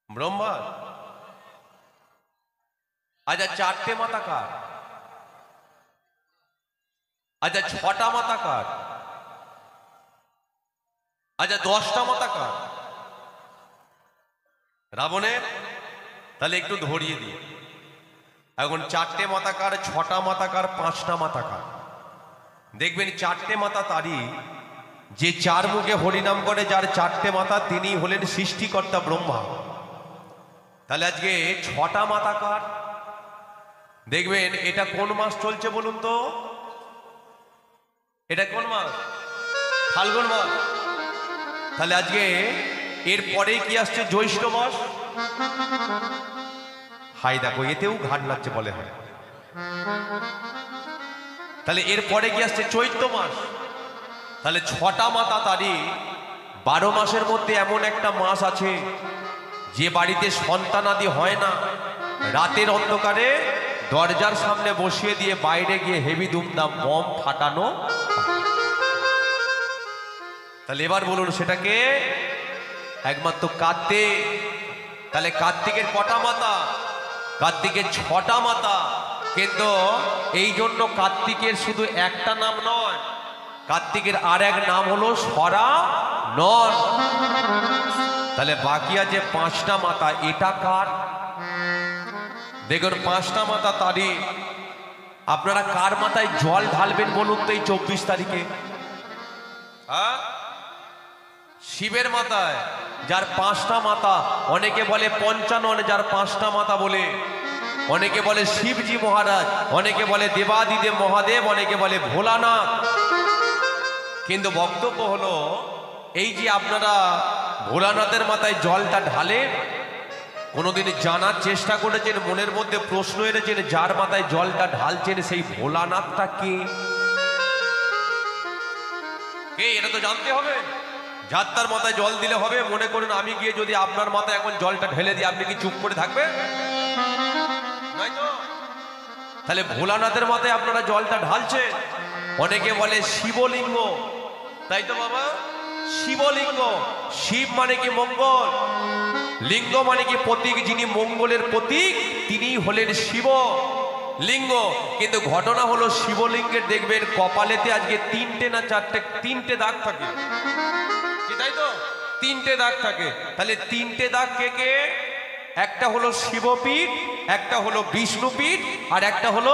ব্রহ্মা। আচ্ছা, 4টে মাথা কার? আচ্ছা, 6টা মাথা কার? আচ্ছা, 10টা মাথা কার? রাবণের। তাহলে একটু ধরিয়ে দিই, এখন 4টে মাথা কার, 6টা মাথা কার, 5টা মাথা কার? দেখবেন 4টে মাথা তারই, যে 4 মুখে হরিনাম করে, যার 4টে মাথা, তিনি হলেন সৃষ্টিকর্তা ব্রহ্মা। তাহলে আজকে 6টা মাথা কার? দেখবেন এটা কোন মাস চলছে বলুন তো? এটা কোন মাস? ফাল্গুন মাস। তাহলে আজকে এর পরে কি আসছে? জ্যৈষ্ঠ মাস। হাই দেখো, এতেও ঘাট লাগছে বলে হয়। তাহলে এর পরে কি আসছে? চৈত্র মাস। তাহলে 6টা মাথা তারই। 12 মাসের মধ্যে এমন একটা মাস আছে যে বাড়িতে সন্তানাদি হয় না, রাতের অন্ধকারে দরজার সামনে বসিয়ে দিয়ে বাইরে গিয়ে হেভি দুমদাম বম ফাটানো। তাহলে এবার বলুন সেটাকে? একমাত্র কার্তিক। তাহলে কার্তিকের কটা মাথা? কার্তিকের 6টা মাথা। কিন্তু এই জন্য কার্তিকের শুধু একটা নাম নয়, কার্তিকের আর এক নাম হলো সরানন। তাহলে বাকি আছে 5টা মাথা, এটা কার? দেখুন 5টা মাথা তারই। আপনারা কার মাথায় জল ঢালবেন বলুন তো এই 24 তারিখে? হ্যাঁ, শিবের মাথায়, যার 5টা মাথা। অনেকে বলে পঞ্চানন, যার 5টা মাথা বলে। অনেকে বলে শিবজি মহারাজ, অনেকে বলে দেবাদিদেব মহাদেব, অনেকে বলে ভোলানাথ। কিন্তু বক্তব্য হলো এই যে আপনারা ভোলানাথের মাথায় জলটা ঢালেন, কোনোদিন জানার চেষ্টা করেছেন? মনের মধ্যে প্রশ্ন এনেছেন, যার মাথায় জলটা ঢালছেন সেই ভোলানাথটা কে? কে এটা তো জানতে হবে। যার তার মাথায় জল দিলে হবে? মনে করুন আমি গিয়ে যদি আপনার মাথায় এখন জলটা ঢেলে দিই, আপনি কি চুপ করে থাকবেন? তাহলে ভোলানাথের মাথায় আপনারা জলটা ঢালছেন। অনেকে বলে শিবলিঙ্গ, তাই তো বাবা? শিবলিঙ্গ। শিব মানে কি মঙ্গল, লিঙ্গ মানে কি প্রতীক। যিনি মঙ্গলের প্রতীক তিনি হলেন শিব লিঙ্গ। কিন্তু ঘটনা হলো শিবলিঙ্গের দেখবেন কপালেতে আজকে 3টে না 4টে, 3টে দাগ থাকে, তাই তো? 3টে দাগ থাকে। তাহলে 3টে দাগ কে কে? একটা হলো শিবপীঠ, একটা হলো বিষ্ণুপীঠ, আর একটা হলো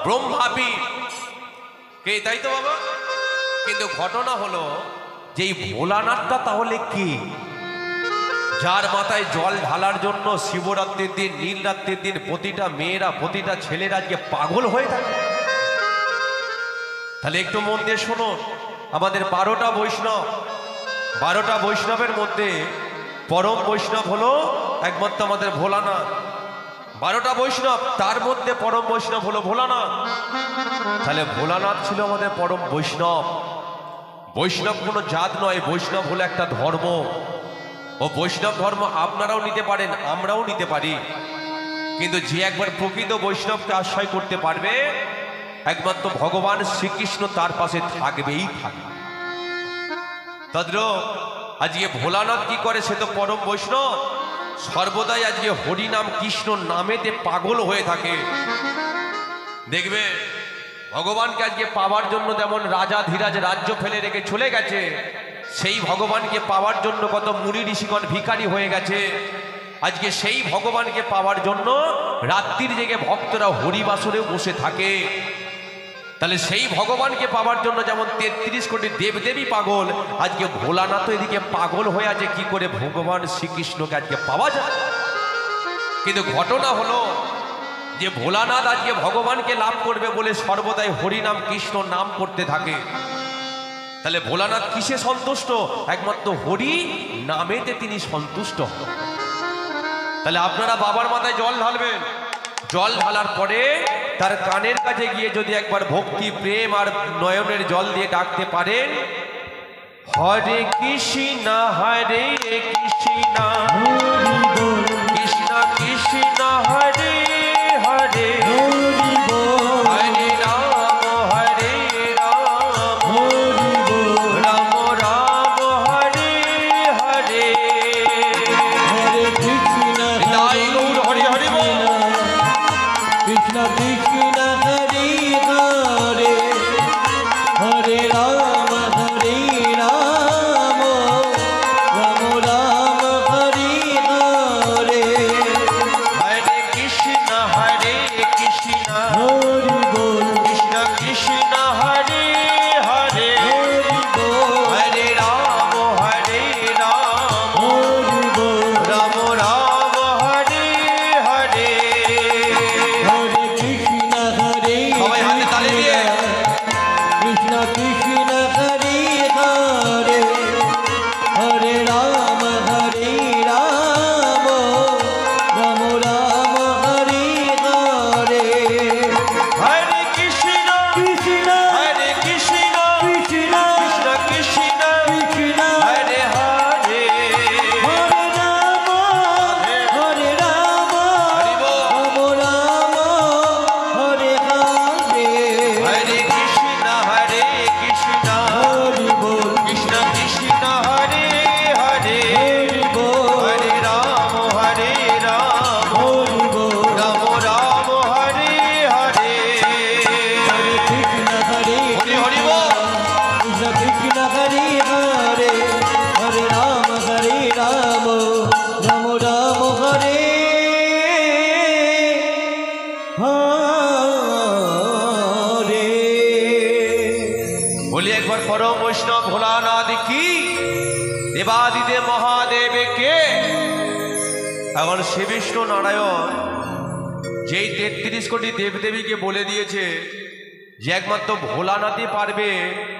ব্রহ্মাপীঠ। কে, তাই তো বাবা? কিন্তু ঘটনা হলো যে এই ভোলানাথটা তাহলে কি? যার মাথায় জল ঢালার জন্য শিবরাত্রির দিন, নীল রাত্রির দিন প্রতিটা মেয়েরা, প্রতিটা ছেলেরা আজকে পাগল হয়ে থাকে। তাহলে একটু মন দিয়ে শোনো, আমাদের 12টা বৈষ্ণব, 12টা বৈষ্ণবের মধ্যে পরম বৈষ্ণব হলো একমাত্র আমাদের ভোলানাথ। 12টা বৈষ্ণব, তার মধ্যে পরম বৈষ্ণব হলো ভোলানাথ। তাহলে ভোলানাথ ছিল আমাদের পরম বৈষ্ণব। বৈষ্ণব কোনো জাত নয়, বৈষ্ণব হলো একটা ধর্ম। ও বৈষ্ণব ধর্ম আপনারাও নিতে পারেন, আমরাও নিতে পারি। কিন্তু যে একবার প্রকৃত বৈষ্ণবকে আশ্রয় করতে পারবে, একমাত্র ভগবান শ্রীকৃষ্ণ তার পাশে থাকবেই থাকবে। তদ্রূপ আজকে ভোলানাথ কি করে, সে তো পরম বৈষ্ণব, সর্বদাই আজকে হরিনাম কৃষ্ণ নামেতে পাগল হয়ে থাকে। দেখবে ভগবানকে আজকে পাওয়ার জন্য যেমন রাজা ধীরাজ রাজ্য ফেলে রেখে চলে গেছে, সেই ভগবানকে পাওয়ার জন্য কত মুনি ঋষিগণ ভিখারি হয়ে গেছে। আজকে সেই ভগবানকে পাওয়ার জন্য রাত্রির জেগে ভক্তরা হরিবাসরে বসে থাকে। তাহলে সেই ভগবানকে পাওয়ার জন্য যেমন ৩৩ কোটি দেবদেবী পাগল, আজকে ভোলানাথ এদিকে পাগল হয়ে আছে কি করে ভগবান শ্রীকৃষ্ণকে আজকে পাওয়া যায়। কিন্তু ঘটনা হলো যে ভোলানাথ আজকে ভগবানকে লাভ করবে বলে সর্বদাই হরিনাম কৃষ্ণ নাম করতে থাকে। তাহলে ভোলানাথ কিসে সন্তুষ্ট? একমাত্র হরি নামেতে তিনি সন্তুষ্ট হন। তাহলে আপনারা বাবার মাথায় জল ঢালবেন, জল ঢালার পরে তার কানের কাছে গিয়ে যদি একবার ভক্তি প্রেম আর নয়নের জল দিয়ে ডাকতে পারেন, হরে কৃষ্ণ হরে কৃষ্ণ কৃষ্ণ কৃষ্ণ হরে হরে হরে রাম হরে রাম রাম রাম হরে হরে হরে কৃষ্ণ তাই গৌর হরি হরি বল। কৃষ্ণ কৃষ্ণ হরে হরে হরে রাম রাম রাম হরে হরে হরে কৃষ্ণ হরি বল কৃষ্ণ কৃষ্ণ হরে হরে হরি বল হরে রাম হরি বল রাম রাম হরে হরে। হরে কৃষ্ণ হরে সবাই হাতে তালি দিয়ে। কৃষ্ণ কৃষ্ণ হরে হরে হরে রাম রাম রাম হরে হরে হরে কৃষ্ণ কৃষ্ণ হরে কৃষ্ণ কৃষ্ণ কৃষ্ণ কৃষ্ণ কৃষ্ণ হরে হরে হরে রাম হরি বল। রাম হরে হরে হরে কৃষ্ণ হরি বল কৃষ্ণ কৃষ্ণ হরে হরে হরি বল হরে রাম হরি বল রাম রাম হরে হরে। হরে কৃষ্ণ হরে হরি হরি বল। কৃষ্ণ কৃষ্ণ হরে হরে হরে রাম রাম রাম হরে হরে বলি একবার পরম বৈষ্ণব ভোলানাথ কি, দেবাদিদেব মহাদেব কে। এখন শ্রী বিষ্ণু নারায়ণ যেই ৩৩ কোটি দেবদেবীকে বলে দিয়েছে যে একমাত্র ভোলানাথই পারবে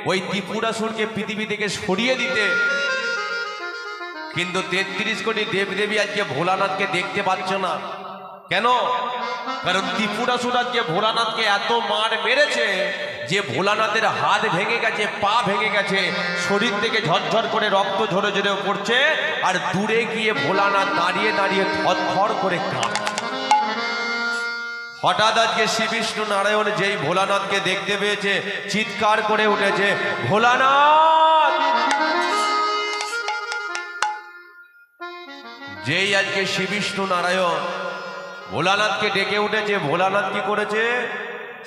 ওই ত্রিপুরাসুরকে পৃথিবী থেকে সরিয়ে দিতে, কিন্তু ৩৩ কোটি দেবদেবী আজকে ভোলানাথকে দেখতে পাচ্ছ না। কেন? কারণ ত্রিপুরাসুর আজকে ভোলানাথকে এত মার মেরেছে যে ভোলানাথের হাত ভেঙে গেছে, পা ভেঙে গেছে, শরীর থেকে ঝরঝর করে রক্ত ঝরে ঝরে পড়ছে, আর দূরে গিয়ে ভোলানাথ দাঁড়িয়ে দাঁড়িয়ে থরথর করে কাঁপছে। হঠাৎ আজকে শ্রী বিষ্ণু নারায়ণ যেই ভোলানাথকে দেখতে পেয়েছে চিৎকার করে উঠেছে, ভোলানাথ। যেই আজকে শ্রী বিষ্ণু নারায়ণ ভোলানাথকে ডেকে উঠেছে, ভোলানাথ কি করেছে?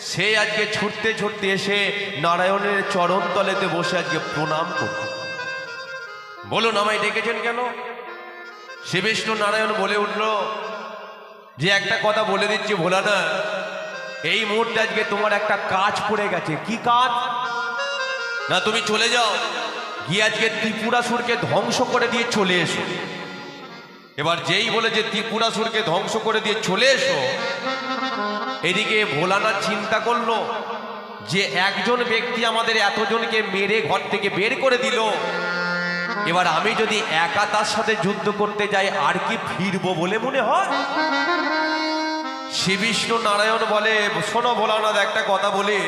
সে আজকে ছুটতে ছুটতে এসে নারায়ণের চরণ তলেতে বসে আজকে প্রণাম করতে। বলুন আমায় ডেকেছেন কেন? শ্রী বিষ্ণু নারায়ণ বলে উঠল যে একটা কথা বলে দিচ্ছি ভোলানাথ, এই মুহূর্তে আজকে তোমার একটা কাজ পড়ে গেছে। কি কাজ? না তুমি চলে যাও, গিয়ে আজকে ত্রিপুরাসুরকে ধ্বংস করে দিয়ে চলে এসো। এবার যেই বলে যে ত্রিপুরাসুরকে ধ্বংস করে দিয়ে চলে এসো, এদিকে ভোলানাথ চিন্তা করলো যে একজন ব্যক্তি আমাদের এতজনকে মেরে ঘর থেকে বের করে দিল, এবার আমি যদি একা তার সাথে যুদ্ধ করতে যাই আর কি ফিরবো বলে মনে হয়? শ্রী বিষ্ণু নারায়ণ বলে, শোনো ভোলানাথ একটা কথা বলে,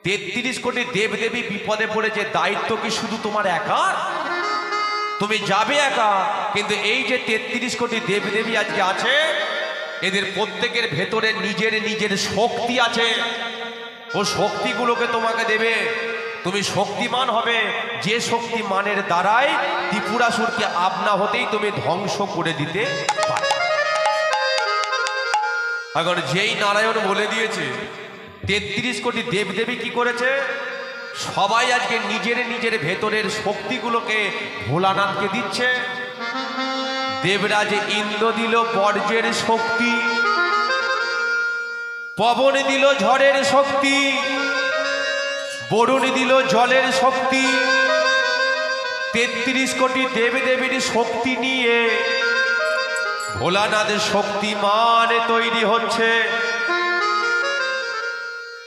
৩৩ কোটি দেবদেবী বিপদে পড়েছে, দায়িত্ব কি শুধু তোমার একা? তুমি যাবে একা, কিন্তু এই যে ৩৩ কোটি দেবদেবী আজকে আছে, এদের প্রত্যেকের ভেতরে নিজের নিজের শক্তি আছে। ও শক্তিগুলোকে তোমাকে দেবে। তুমি শক্তিমান হবে, যে শক্তিমানের দ্বারাই ত্রিপুরাসুরকে আপনা হতেই তুমি ধ্বংস করে দিতে পারো। এখন যেই নারায়ণ বলে দিয়েছে, 33 কোটি দেবদেবী কি করেছে? সবাই আজকে নিজের নিজের ভেতরের শক্তিগুলোকে ভোলানাথকে দিচ্ছে। দেবরাজ ইন্দ্র দিল বর্জ্যের শক্তি, পবন দিল ঝড়ের শক্তি, বরুণ দিল জলের শক্তি। 33 কোটি দেবদেবীর শক্তি নিয়ে ভোলানাথ শক্তিমান তৈরি হচ্ছে।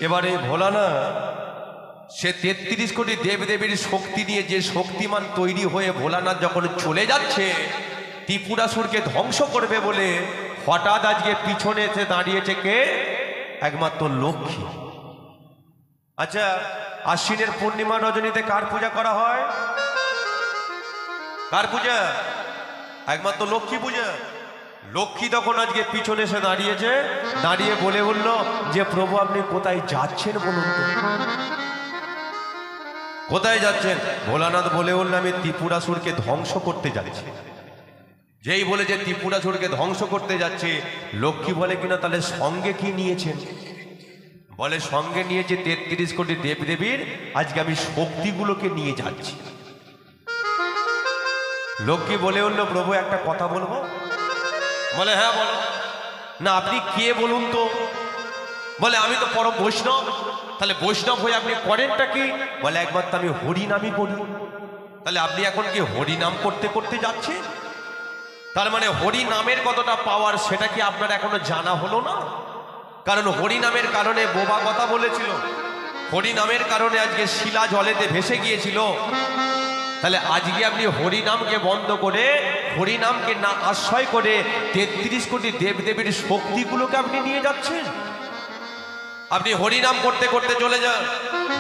এবারে ভোলানাথ সে 33 কোটি দেবদেবীর শক্তি নিয়ে যে শক্তিমান তৈরি হয়ে ভোলানাথ যখন চলে যাচ্ছে ত্রিপুরাসুরকে ধ্বংস করবে বলে, হঠাৎ আজকে পিছনে এসে দাঁড়িয়েছে কে? একমাত্র লক্ষ্মী। আচ্ছা, আশ্বিনের পূর্ণিমা রজনীতে কার পূজা করা হয়? কার পূজা? একমাত্র লক্ষ্মী পূজা। লক্ষ্মী তখন আজকে পিছনে এসে দাঁড়িয়েছে, দাঁড়িয়ে বলে বলল যে প্রভু আপনি কোথায় যাচ্ছেন বলুন তো, কোথায় যাচ্ছেন? ভোলানাথ বলে বলল আমি ত্রিপুরাসুরকে ধ্বংস করতে যাচ্ছি। যেই বলে যে ত্রিপুরাসুরকে ধ্বংস করতে যাচ্ছে, লক্ষ্মী বলে কিনা তাহলে সঙ্গে কি নিয়েছেন? বলে সঙ্গে নিয়েছে 33 কোটি দেবদেবীর, আজকে আমি শক্তিগুলোকে নিয়ে যাচ্ছি। লক্ষ্মী বলে উঠল প্রভু একটা কথা বলবো। বলে হ্যাঁ বলো। না আপনি কে বলুন তো? বলে আমি তো পরম বৈষ্ণব। তাহলে বৈষ্ণব হয়ে আপনি করেনটা কি? বলে একবার তো আমি হরিনামই করি। তাহলে আপনি এখন কি হরিনাম করতে করতে যাচ্ছেন? তার মানে হরিনামের কতটা পাওয়ার সেটা কি আপনার এখনো জানা হলো না? কারণ হরিনামের কারণে বোবা কথা বলেছিল, হরিনামের কারণে আজকে শিলা জলেতে ভেসে গিয়েছিল। তাহলে আজকে আপনি হরিনামকে বন্ধ করে, হরিনামকে না আশ্রয় করে 33 কোটি দেবদেবীর শক্তিগুলোকে আপনি নিয়ে যাচ্ছেন। আপনি হরিনাম করতে করতে চলে যান,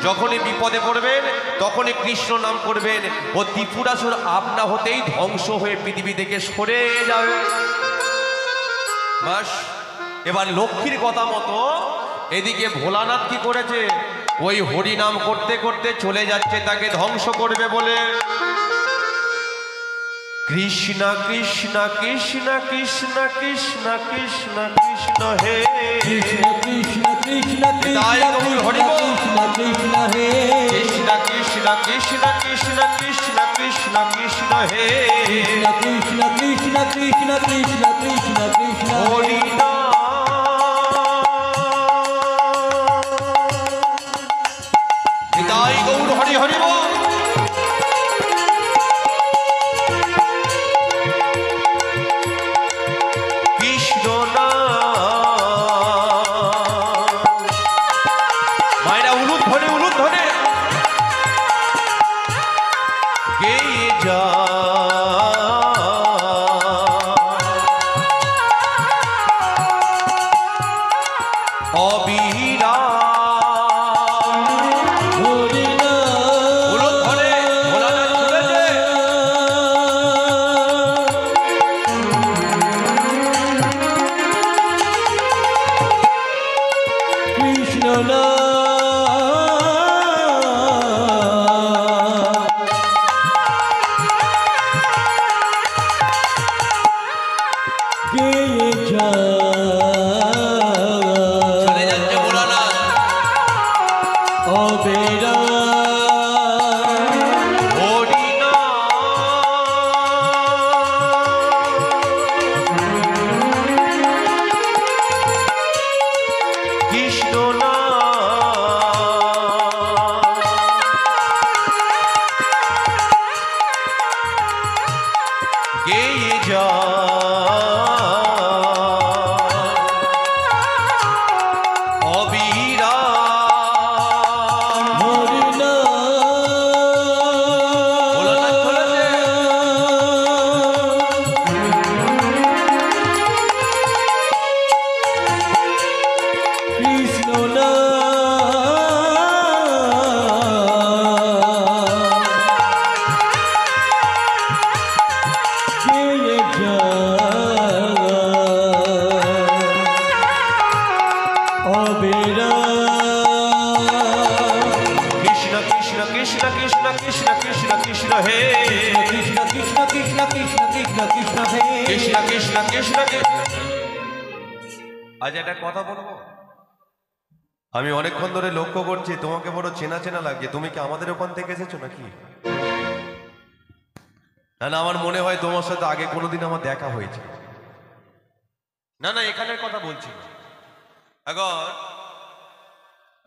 যখনই বিপদে পড়বেন তখনই কৃষ্ণ নাম করবেন, ও ত্রিপুরাসুর আপনা হতেই ধ্বংস হয়ে পৃথিবী থেকে সরে যাবে। বাস, এবার লক্ষ্মীর কথা মতো এদিকে ভোলানাথ কি করেছে? ওই হরিনাম করতে করতে চলে যাচ্ছে তাকে ধ্বংস করবে বলে। কৃষ্ণ কৃষ্ণ কৃষ্ণ কৃষ্ণ কৃষ্ণ কৃষ্ণ কৃষ্ণ হে কৃষ্ণ কৃষ্ণ কৃষ্ণ তাই গৌর হরি বল। কৃষ্ণ কৃষ্ণ হে কৃষ্ণ কৃষ্ণ কৃষ্ণ কৃষ্ণ কৃষ্ণ কৃষ্ণ কৃষ্ণ হে কৃষ্ণ কৃষ্ণ কৃষ্ণ কৃষ্ণ কৃষ্ণ কৃষ্ণ হরি নাম। তাই গৌর হরি হরি বল। কৃষ্ণ মায়েরা উলুদ ধরে গেয়ে যা অবিরা কৃষ্ণ কৃষ্ণ কৃষ্ণ হে কৃষ্ণ কৃষ্ণ কৃষ্ণ কৃষ্ণ কৃষ্ণ কৃষ্ণ হে কৃষ্ণ কৃষ্ণ কৃষ্ণ আজ একটা কথা বলবো। আমি অনেকক্ষণ ধরে লক্ষ্য করছি তোমাকে বড় চেনা চেনা লাগছে। তুমি কি আমাদের ওখান থেকে এসেছো নাকি? না না, আমার মনে হয় তোমার সাথে আগে কোনোদিন আমার দেখা হয়েছে। না না, এখানের কথা বলছি না। এখন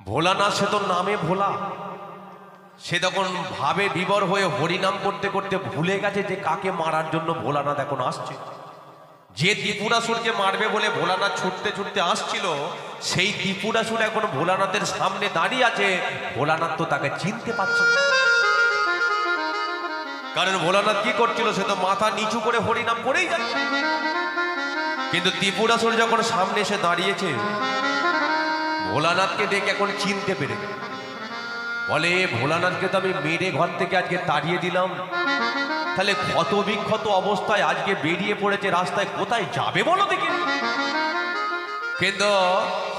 ভোলানাথ সে তো নামে ভোলা, সে তখন ভাবে বিবর হয়ে হরিনাম করতে করতে ভুলে গেছে যে কাকে মারার জন্য ভোলানাথ এখন আসছে। যে ত্রিপুরাসুরকে মারবে বলে ভোলানাথ ছুটতে ছুটতে আসছিল, সেই ত্রিপুরাসুর এখন ভোলানাথের সামনে দাঁড়িয়ে আছে। ভোলানাথ তো তাকে চিনতে পারছে না, কারণ ভোলানাথ কি করছিল, সে তো মাথা নিচু করে হরিনাম করেই যাচ্ছে। কিন্তু ত্রিপুরাসুর যখন সামনে এসে দাঁড়িয়েছে, ভোলানাথকে দেখে এখন চিনতে পেরে বলে, ভোলানাথকে তো আমি মেরে ঘর থেকে আজকে তাড়িয়ে দিলাম, তাহলে ক্ষত বিক্ষত অবস্থায় আজকে বেরিয়ে পড়েছে রাস্তায়, কোথায় যাবে বলো দেখি। কিন্তু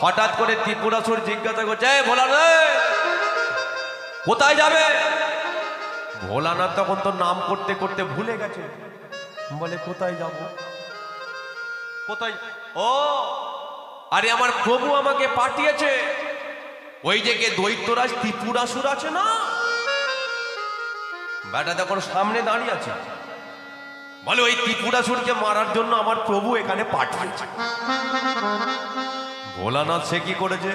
হঠাৎ করে ত্রিপুরাসুর জিজ্ঞাসা করছে, ভোলানাথ কোথায় যাবে? ভোলানাথ তখন তো নাম করতে করতে ভুলে গেছে, বলে কোথায় যাব, কোথায়? ও আরে আমার প্রভু আমাকে পাঠিয়েছে। ওই যে দৈত্যরাজ ত্রিপুরাসুর আছে না, বেটা তখন সামনে দাঁড়িয়ে আছে, বলে ওই ত্রিপুরাসুরকে মারার জন্য আমার প্রভু এখানে পাঠিয়েছে। ভোলানাথ সে কি করেছে,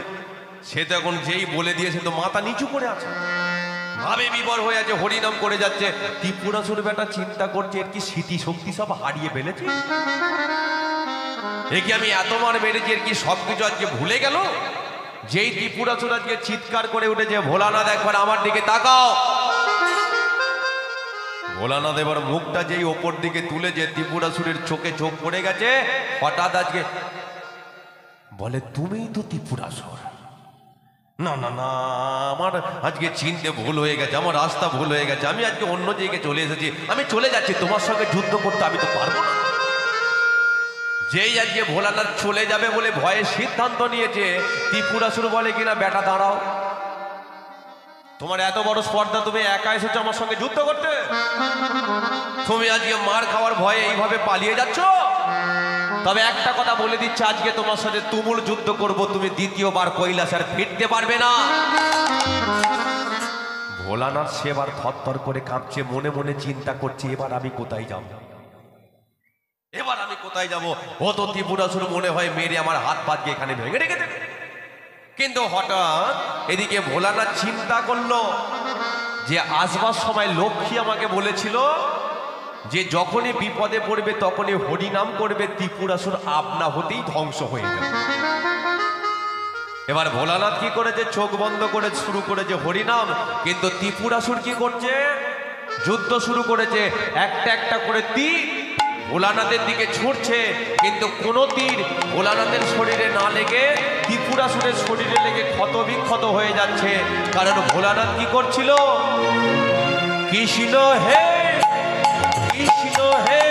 সে তো এখন যেই বলে দিয়েছে তো মাথা নিচু করে আছে, ভাবে বিবর হয়ে আছে, হরিনাম করে যাচ্ছে। ত্রিপুরাসুর বেটা চিন্তা করছে, এর কি স্মৃতি শক্তি সব হারিয়ে ফেলেছে, এ কি আমি এতবার মেরেছি, এর কি সবকিছু আজকে ভুলে গেল? যেই ত্রিপুরাসুর আজকে চিৎকার করে উঠেছে, ভোলানাথ একবার আমার দিকে তাকাও। ভোলানাথ এবার মুখটা যেই ওপর দিকে তুলে, যে ত্রিপুরাসুরের চোখে চোখ পড়ে গেছে, হঠাৎ আজকে বলে, তুমিই তো ত্রিপুরাসুর? না না না, আমার আজকে চিনতে ভুল হয়ে গেছে, আমার রাস্তা ভুল হয়ে গেছে, আমি আজকে অন্য জায়গায় চলে এসেছি, আমি চলে যাচ্ছি, তোমার সঙ্গে যুদ্ধ করতে আমি তো পারবো না। যেই আজকে ভোলানাথ চলে যাবে বলে ভয়ে সিদ্ধান্ত নিয়েছে, ত্রিপুরাসুর বলে কিনা, বেটা দাঁড়াও, তোমার এত বড় স্পর্ধা, তুমি একা এসেছো আমার সঙ্গে যুদ্ধ করতে? তুমি আজকে মার খাওয়ার ভয়ে এইভাবে পালিয়ে যাচ্ছ? তবে একটা কথা বলে দিচ্ছে, আজকে তোমার সাথে তুমুল যুদ্ধ করব, তুমি দ্বিতীয়বার কৈলাস আর ফিরতে পারবে না। ভোলানাথ সেবার থরথর করে কাঁপছে, মনে মনে চিন্তা করছে, এবার আমি কোথায় যাব, এবার আমি কোথায় যাব? ও তো ত্রিপুরাসুর মনে হয় মেরে আমার হাত পাত এখানে ভেঙে রেখে দেবে। কিন্তু হঠাৎ এদিকে ভোলানাথ চিন্তা করলো যে আসবার সময় লক্ষ্মী আমাকে বলেছিল যে যখনই বিপদে পড়বে তখনই হরিনাম করবে, ত্রিপুরাসুর আপনা হতেই ধ্বংস হয়ে যাবে। এবার ভোলানাথ কি করেছে, চোখ বন্ধ করে শুরু করেছে হরিনাম, কিন্তু ত্রিপুরাসুর কি করছে, যুদ্ধ শুরু করেছে। একটা একটা করে তীর ভোলানাথের দিকে ছুটছে, কিন্তু কোনো তীর ভোলানাথের শরীরে না লেগে ত্রিপুরাসুরের শরীরে লেগে ক্ষত বিক্ষত হয়ে যাচ্ছে। কারণ ভোলানাথ কি করছিল, কৃষ্ণ হে কৃষ্ণ হে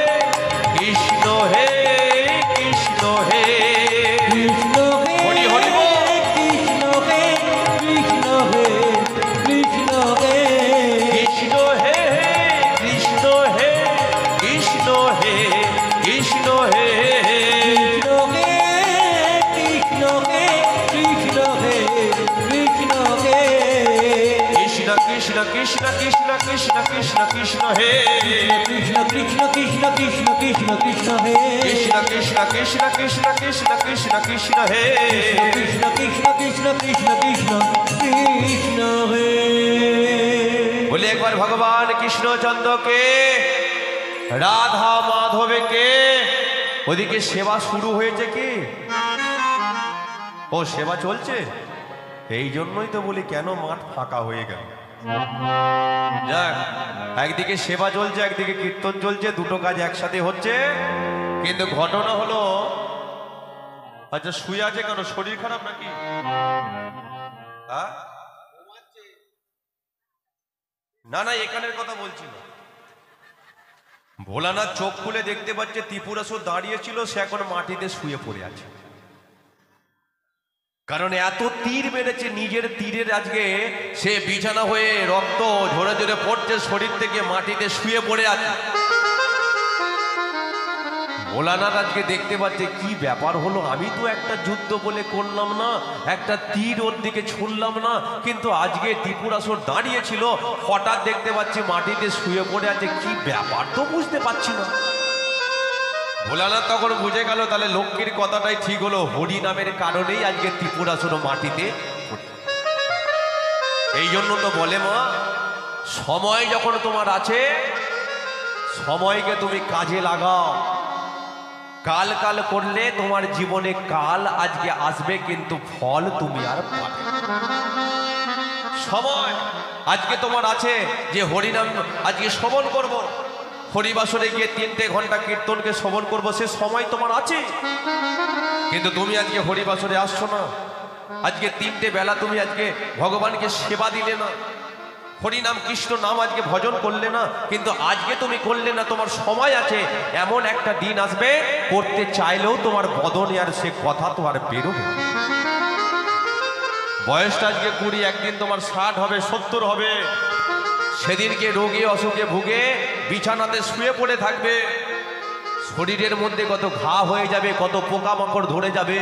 কৃষ্ণ হে কৃষ্ণ হে কৃষ্ণ হে হরি হরি বল। কৃষ্ণ হে কৃষ্ণ হে কৃষ্ণ হে কৃষ্ণ হে কৃষ্ণ হে কৃষ্ণ হে কৃষ্ণ হে কৃষ্ণ হে কৃষ্ণ হে কৃষ্ণ হে কৃষ্ণ কৃষ্ণ কৃষ্ণ কৃষ্ণ কৃষ্ণ কৃষ্ণ কৃষ্ণ হে কৃষ্ণ কৃষ্ণ কৃষ্ণ কৃষ্ণ কৃষ্ণ কৃষ্ণ হে কৃষ্ণ কৃষ্ণ কৃষ্ণ কৃষ্ণ কৃষ্ণ কৃষ্ণ কৃষ্ণ হে কৃষ্ণ কৃষ্ণ কৃষ্ণ কৃষ্ণ কৃষ্ণ কৃষ্ণ হে। বলে একবার ভগবান কৃষ্ণচন্দ্রকে, রাধা মাধবকে। ওদিকে সেবা শুরু হয়েছে কি, ও সেবা চলছে, এই জন্যই তো বলি কেন মাঠ ফাঁকা হয়ে গেল। যাক, একদিকে সেবা চলছে, একদিকে কীর্তন চলছে, দুটো কাজ একসাথে হচ্ছে। কিন্তু ঘটনা হলো, আচ্ছা শুয়ে আছে কেন, শরীর খারাপ নাকি? না না, এখানের কথা বলছি না। ভোলানাথ চোখ খুলে দেখতে পাচ্ছে ত্রিপুরাসুর দাঁড়িয়েছিল, সে এখন মাটিতে শুয়ে পড়ে আছে। কারণ এত তীর মেরেছে, নিজের তীরের আজকে সে বিছানা হয়ে রক্ত ঝরে ঝরে পড়ছে, শরীর থেকে মাটিতে শুয়ে পড়ে আছে। ভোলানাথ আজকে দেখতে পাচ্ছে কি ব্যাপার হলো, আমি তো একটা যুদ্ধ বলে করলাম না, একটা তীর ওর দিকে ছুড়লাম না, কিন্তু আজকে ত্রিপুরাসুর দাঁড়িয়েছিল, হঠাৎ দেখতে পাচ্ছি মাটিতে শুয়ে পড়ে আছে, কি ব্যাপার তো বুঝতে পারছি না। ভোলানাথ তখন বুঝে গেল তাহলে লক্ষ্মীর কথাটাই ঠিক হলো, হরি নামের কারণেই আজকে ত্রিপুরাসুর মাটিতে পড়ে। এই জন্য তো বলে মা, সময় যখন তোমার আছে সময়কে তুমি কাজে লাগাও। কাল কাল করলে তোমার জীবনে কাল আজকে আসবে, কিন্তু ফল তুমি আর পাবে না। সময় আজকে তোমার আছে যে হরিনাম আজকে শ্রবণ করব, হরিবাসরে গিয়ে 3টে ঘন্টা কীর্তনকে শ্রবণ করব, সে সময় তোমার আছে। কিন্তু তুমি আজকে হরিবাসরে আসছো না, আজকে 3টে বেলা তুমি আজকে ভগবানকে সেবা দিলে না, হরিনাম কৃষ্ণ নাম আজকে ভজন করলে না, কিন্তু আজকে তুমি করলে না, তোমার সময় আছে। এমন একটা দিন আসবে করতে চাইলেও তোমার বদনে আর সে কথা তো আর বেরোবে। বয়সটা আজকে 20, একদিন তোমার 60 হবে, 70 হবে, সেদিনকে রোগে অসুখে ভুগে বিছানাতে শুয়ে পড়ে থাকবে, শরীরের মধ্যে কত ঘা হয়ে যাবে, কত পোকামাকড় ধরে যাবে।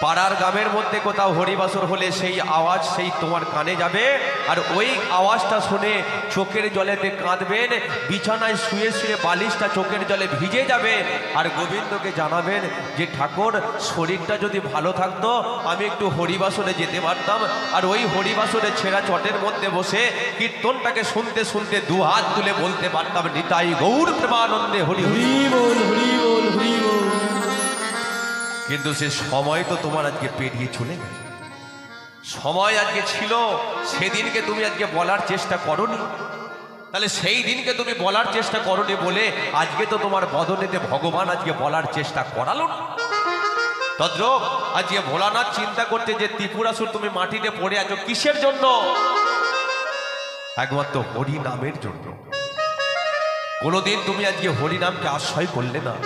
পাড়ার গ্রামের মধ্যে কোথাও হরিবাসর হলে সেই আওয়াজ সেই তোমার কানে যাবে, আর ওই আওয়াজটা শুনে চোখের জলেতে কাঁদবেন, বিছানায় শুয়ে শুয়ে বালিশটা চোখের জলে ভিজে যাবে, আর গোবিন্দকে জানাবেন যে ঠাকুর শরীরটা যদি ভালো থাকতো আমি একটু হরিবাসরে যেতে পারতাম, আর ওই হরিবাসরে ছেঁড়া চটের মধ্যে বসে কীর্তনটাকে শুনতে শুনতে দুহাত তুলে বলতে পারতাম নিতাই গৌর প্রেমানন্দে হরি হরি। হরি বল হরি বল হরি বল। কিন্তু সে সময় তো তোমার আজকে পেরিয়ে চলে গেছে। সময় আজকে ছিল, সেদিনকে তুমি আজকে বলার চেষ্টা করনি, তাহলে সেই দিনকে তুমি বলার চেষ্টা করনি বলে আজকে তো তোমার বদনেতে ভগবান আজকে বলার চেষ্টা করালো না। তদ্রূপ আজকে ভোলানাথ চিন্তা করতে যে ত্রিপুরাসুর তুমি মাটিতে পড়ে আছো কিসের জন্য? একমাত্র হরি নামের জন্য। কোনোদিন তুমি আজকে হরি নামকে আশ্রয় করলে না,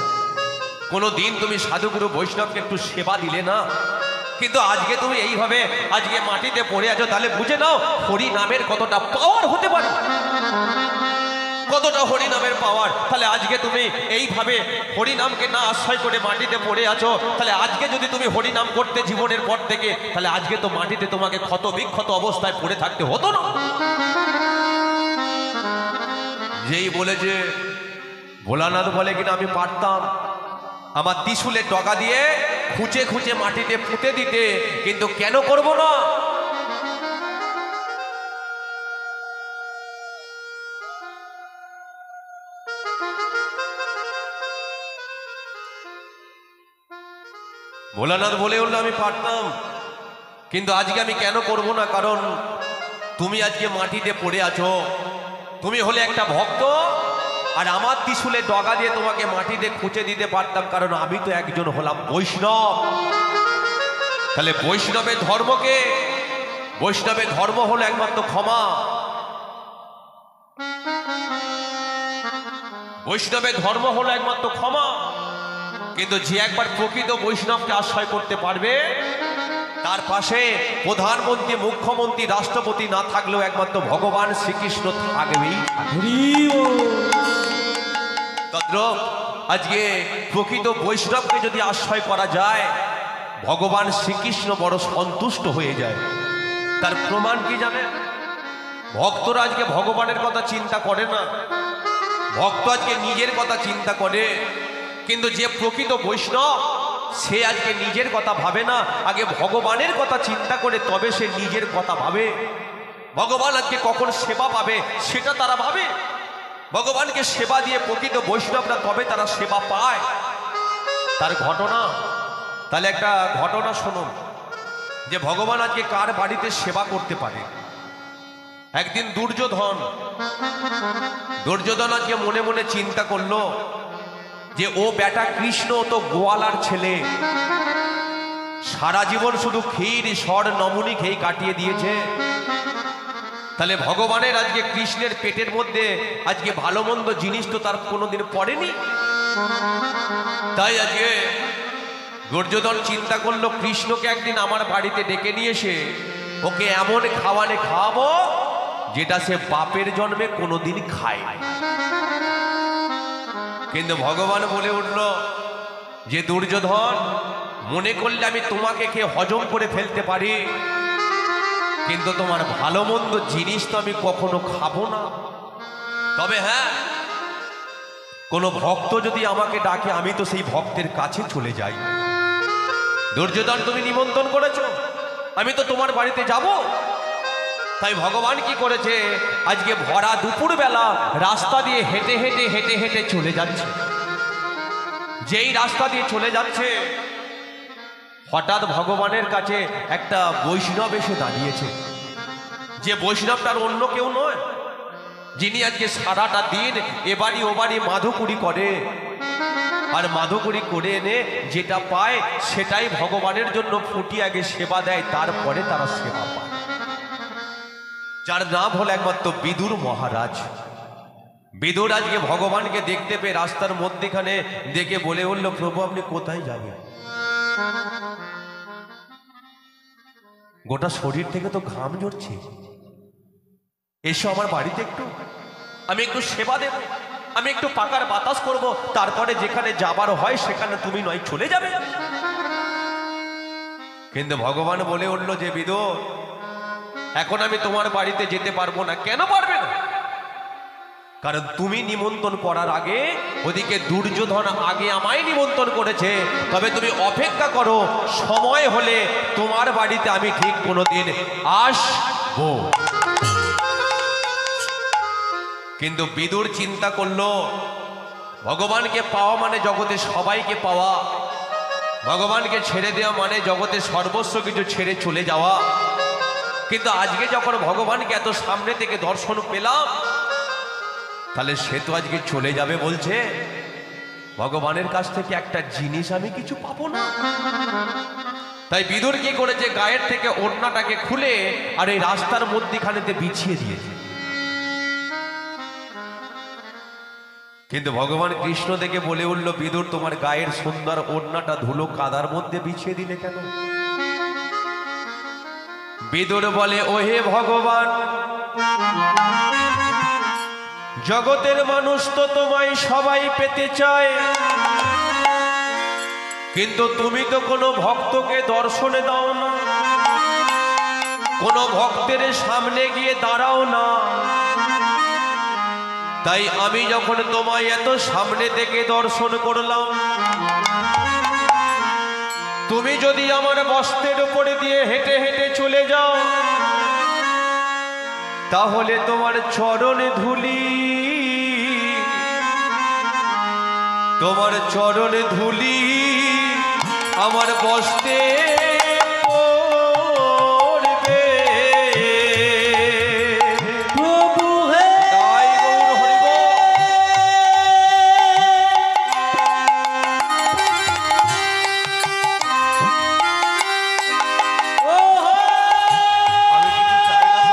কোনোদিন তুমি সাধুগুরু বৈষ্ণবকে একটু সেবা দিলে না, কিন্তু আজকে তুমি এইভাবে আজকে মাটিতে পড়ে আছো, তাহলে বুঝে নাও হরি নামের কতটা পাওয়ার হতে পারে, কতটা হরি নামের পাওয়ার। তাহলে আজকে তুমি এইভাবে হরি নামকে না আশ্রয় করে মাটিতে পড়ে আছো, তাহলে আজকে যদি তুমি হরি নাম করতে জীবনের পর থেকে, তাহলে আজকে তো মাটিতে তোমাকে ক্ষত বিক্ষত অবস্থায় পড়ে থাকতে হতো না। যেই বলে যে ভোলানাথ বলে কিনা আমি পারতাম আমার ত্রিশূলের ডগা দিয়ে খুঁচে খুঁচে মাটিতে পুঁতে দিতে, কিন্তু কেন করব না? ভোলানাথ বলে উঠলো আমি পারতাম, কিন্তু আজকে আমি কেন করব না? কারণ তুমি আজকে মাটিতে পড়ে আছো, তুমি হলে একটা ভক্ত, আর আমার ত্রিশূলের ডগা দিয়ে তোমাকে মাটিতে খুঁচে দিতে পারতাম, কারণ আমি তো একজন হলাম বৈষ্ণব। তাহলে বৈষ্ণবের ধর্মকে, বৈষ্ণবের ধর্ম হলো একমাত্র ক্ষমা, বৈষ্ণবের ধর্ম হলো একমাত্র ক্ষমা। কিন্তু যে একবার প্রকৃত বৈষ্ণবকে আশ্রয় করতে পারবে, তার পাশে প্রধানমন্ত্রী, মুখ্যমন্ত্রী, রাষ্ট্রপতি না থাকলেও একমাত্র ভগবান শ্রীকৃষ্ণ থাকবেই। তদ্রূপ আজকে প্রকৃত বৈষ্ণবকে যদি আশ্রয় করা যায়, ভগবান শ্রীকৃষ্ণ বড় সন্তুষ্ট হয়ে যায়। তার প্রমাণ কি জানে? ভক্তরা আজকে ভগবানের কথা চিন্তা করে না, ভক্ত আজকে নিজের কথা চিন্তা করে। কিন্তু যে প্রকৃত বৈষ্ণব সে আজকে নিজের কথা ভাবে না, আগে ভগবানের কথা চিন্তা করে তবে সে নিজের কথা ভাবে। ভগবান আজকে কখন সেবা পাবে সেটা তারা ভাবে, ভগবানকে সেবা দিয়ে প্রকৃত বৈষ্ণবরা তবে তারা সেবা পায়। তার ঘটনা, তাহলে একটা ঘটনা শুনুন যে ভগবান আজকে কার বাড়িতে সেবা করতে পারে। একদিন দুর্যোধন আজকে মনে মনে চিন্তা করলো যে ও বেটা কৃষ্ণ তো গোয়ালার ছেলে, সারা জীবন শুধু ক্ষীর সর নমুনি খেয়ে কাটিয়ে দিয়েছে, তাহলে ভগবানের আজকে কৃষ্ণের পেটের মধ্যে আজকে ভালো মন্দ জিনিস তো তার কোনোদিন পড়েনি। তাই আজকে দুর্যোধন চিন্তা করলো কৃষ্ণকে একদিন আমার বাড়িতে ডেকে নিয়ে এসে ওকে এমন খাওয়ালে খাওয়াবো যেটা সে বাপের জন্মে কোনোদিন খায়। কিন্তু ভগবান বলে উঠল যে দুর্যোধন, মনে করলে আমি তোমাকে খেয়ে হজম করে ফেলতে পারি, কিন্তু তোমার ভালো মন্দ জিনিস তো আমি কখনো খাবো না। তবে হ্যাঁ, কোনো ভক্ত যদি আমাকে ডাকে আমি তো সেই ভক্তের কাছে চলে যাই। দুর্যোধন, তুমি নিমন্ত্রণ করেছো, আমি তো তোমার বাড়িতে যাব। তাই ভগবান কি করেছে, আজকে ভরা দুপুর বেলা রাস্তা দিয়ে হেঁটে হেঁটে হেঁটে হেঁটে চলে যাচ্ছে। যেই রাস্তা দিয়ে চলে যাচ্ছে, হঠাৎ ভগবানের কাছে একটা বৈষ্ণব এসে দাঁড়িয়েছে। যে বৈষ্ণবটার অন্য কেউ নয়, যিনি আজকে সারাটা দিন এবাড়ি ওবাড়ি মাধুকুরি করে, আর মাধুকুরি করে এনে যেটা পায় সেটাই ভগবানের জন্য ফুটিয়ে আগে সেবা দেয়, তারপরে তারা সেবা পায়। যার নাম হলো একমাত্র বিদুর মহারাজ। বিদুর আজকে ভগবানকে দেখতে পেয়ে রাস্তার মধ্যেখানে দেখে বলে উঠল, প্রভু আপনি কোথায় যাবেন? গোটা শরীর থেকে তো ঘাম ঝরছে, এসো আমার বাড়িতে একটু, আমি একটু সেবা দেব, আমি একটু পাকার বাতাস করব, তারপরে যেখানে যাবার হয় সেখানে তুমি নয় চলে যাবে। কিন্তু ভগবান বলে উঠল যে বিদুর, এখন আমি তোমার বাড়িতে যেতে পারবো না। কেন পারবে না? কারণ তুমি নিমন্ত্রণ করার আগে ওদিকে দুর্যোধন আগে আমায় নিমন্ত্রণ করেছে। তবে তুমি অপেক্ষা করো, সময় হলে তোমার বাড়িতে আমি ঠিক কোনোদিন আসবো। কিন্তু বিদুর চিন্তা করলো, ভগবানকে পাওয়া মানে জগতে সবাইকে পাওয়া, ভগবানকে ছেড়ে দেওয়া মানে জগতে সর্বস্ব কিছু ছেড়ে চলে যাওয়া। কিন্তু আজকে যখন ভগবানকে এত সামনে থেকে দর্শন পেলাম, তাহলে সে তো আজকে চলে যাবে বলছে, ভগবানের কাছ থেকে একটা জিনিস আমি কিছু পাবো না। তাই বিদুর কি করেছে, গায়ের থেকে ওড়নাটাকে খুলে আর এই রাস্তার মধ্যখানেতে বিছিয়ে দিয়েছে। কিন্তু ভগবান কৃষ্ণ দেখে বলে উঠল, বিদুর তোমার গায়ের সুন্দর ওড়নাটা ধুলো কাদার মধ্যে বিছিয়ে দিলে কেন? বিদুর বলে, ওহে ভগবান, জগতের মানুষ তো তোমায় সবাই পেতে চায়, কিন্তু তুমি তো কোনো ভক্তকে দর্শনে দাও না, কোনো ভক্তের সামনে গিয়ে দাঁড়াও না। তাই আমি যখন তোমায় এত সামনে থেকে দর্শন করলাম, তুমি যদি আমার বস্ত্রের উপরে দিয়ে হেঁটে হেঁটে চলে যাও, তাহলে তোমার চরণে ধুলি, তোমার চরণে ধুলি আমার বস্ত্রে পড়বে। প্রভু হে তাই গৌর হরিবল। আমি কিছু চাই না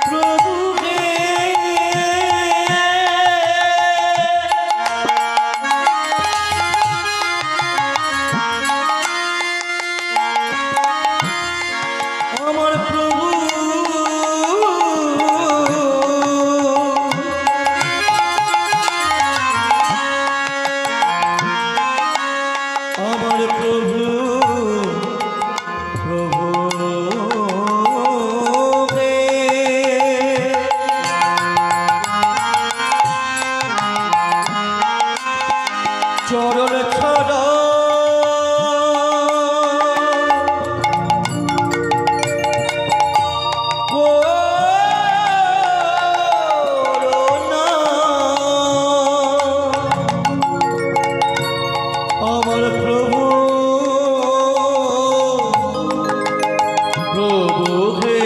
প্রভু হে আমার প্রভু, আমার প্রভু, প্রভু হে চরণ ছড়া করোনা, আমার প্রভু, প্রভু হে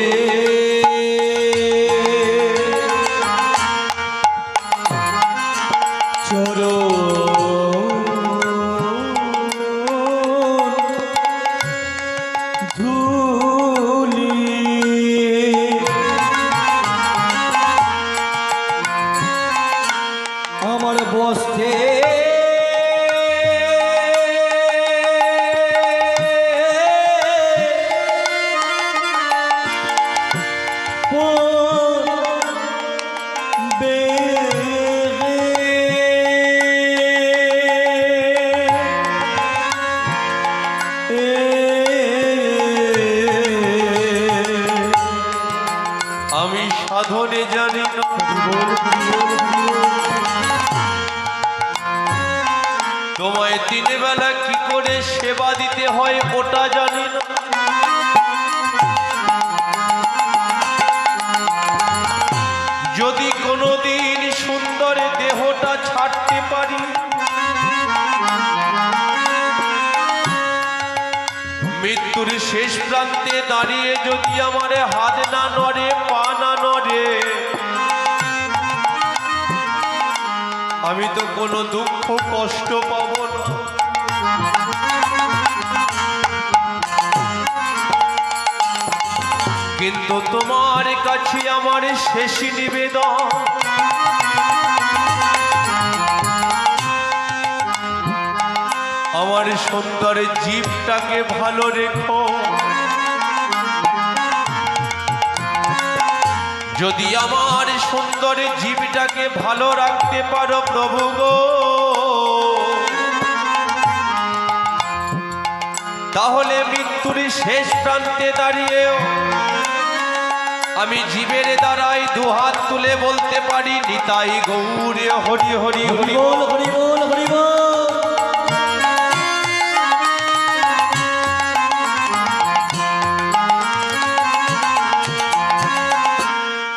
চরণ ধুলি আমার বস্তে আমি সাধনে জানি না, তোমায় দিনে বেলা কি করে সেবা দিতে হয় ওটা জানি না। যদি কোনোদিন সুন্দর দেহটা ছাড়তে পারি, মৃত্যুর শেষ প্রান্তে দাঁড়িয়ে যদি আমার হাত না নড়ে, পা না নড়ে, আমি তো কোনো দুঃখ কষ্ট পাব না। কিন্তু তোমার কাছে আমার শেষ নিবেদন, আমার সুন্দর জীবটাকে ভালো রেখো। যদি আমার সুন্দর জীবটাকে ভালো রাখতে পারো প্রভু গো, তাহলে মৃত্যুর শেষ প্রান্তে দাঁড়িয়েও আমি জীবের দ্বারাই দুহাত তুলে বলতে পারি, নিতাই গৌরে হরি হরি হরি বল, হরি বল, হরি বল।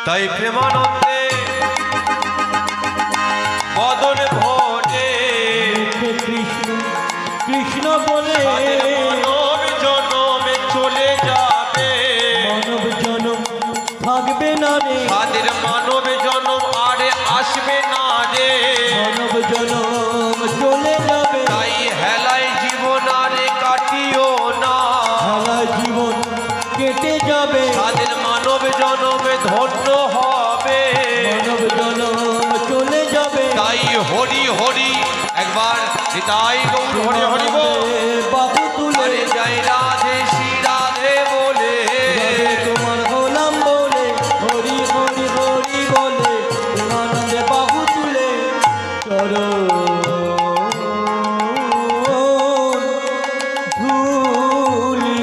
তাই প্রেমানন্দে বদন ভরে কৃষ্ণ কৃষ্ণ বলে মানব জনমে চলে যাবে, মানব জনম থাকবে না রে, তাদের মানব জনম আরে আসবে না রে। মানব জনম চলে যাবে, তাই হেলায় জীবন আরে কাটিও না, সারা জীবন কেটে যাবে, তাদের মানব জনমে ধন্য হবে, মানব জনম চলে যাবে। তাই হরি হরি একবার নিতাই গৌর হরি হরি বল, বাবু তুলে আরে জয় রাধে শ্রী রাধে বলে, তোমার গোলাম বলে, হরি হরি হরি বলে, আনন্দে বাবু তুলে চলো ধুলি।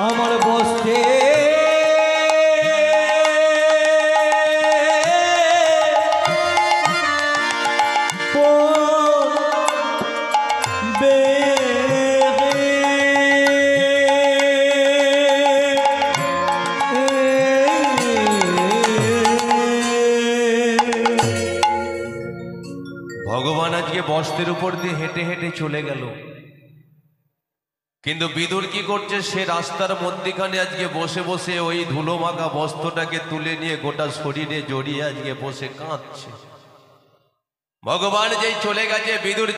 আমার বস্তে ভগবান আজকে বস্ত্রের উপর দিয়ে হেঁটে হেঁটে চলে গেল, কিন্তু বিদুর কি করছে, সে রাস্তার মধ্যখানে আজকে বসে বসে ওই ধুলো মাখা বস্ত্রটাকে তুলে নিয়ে গোটা শরীরে জড়িয়ে আজকে বসে কাঁদছে। ভগবান যেই চলে গেছে, বিদুর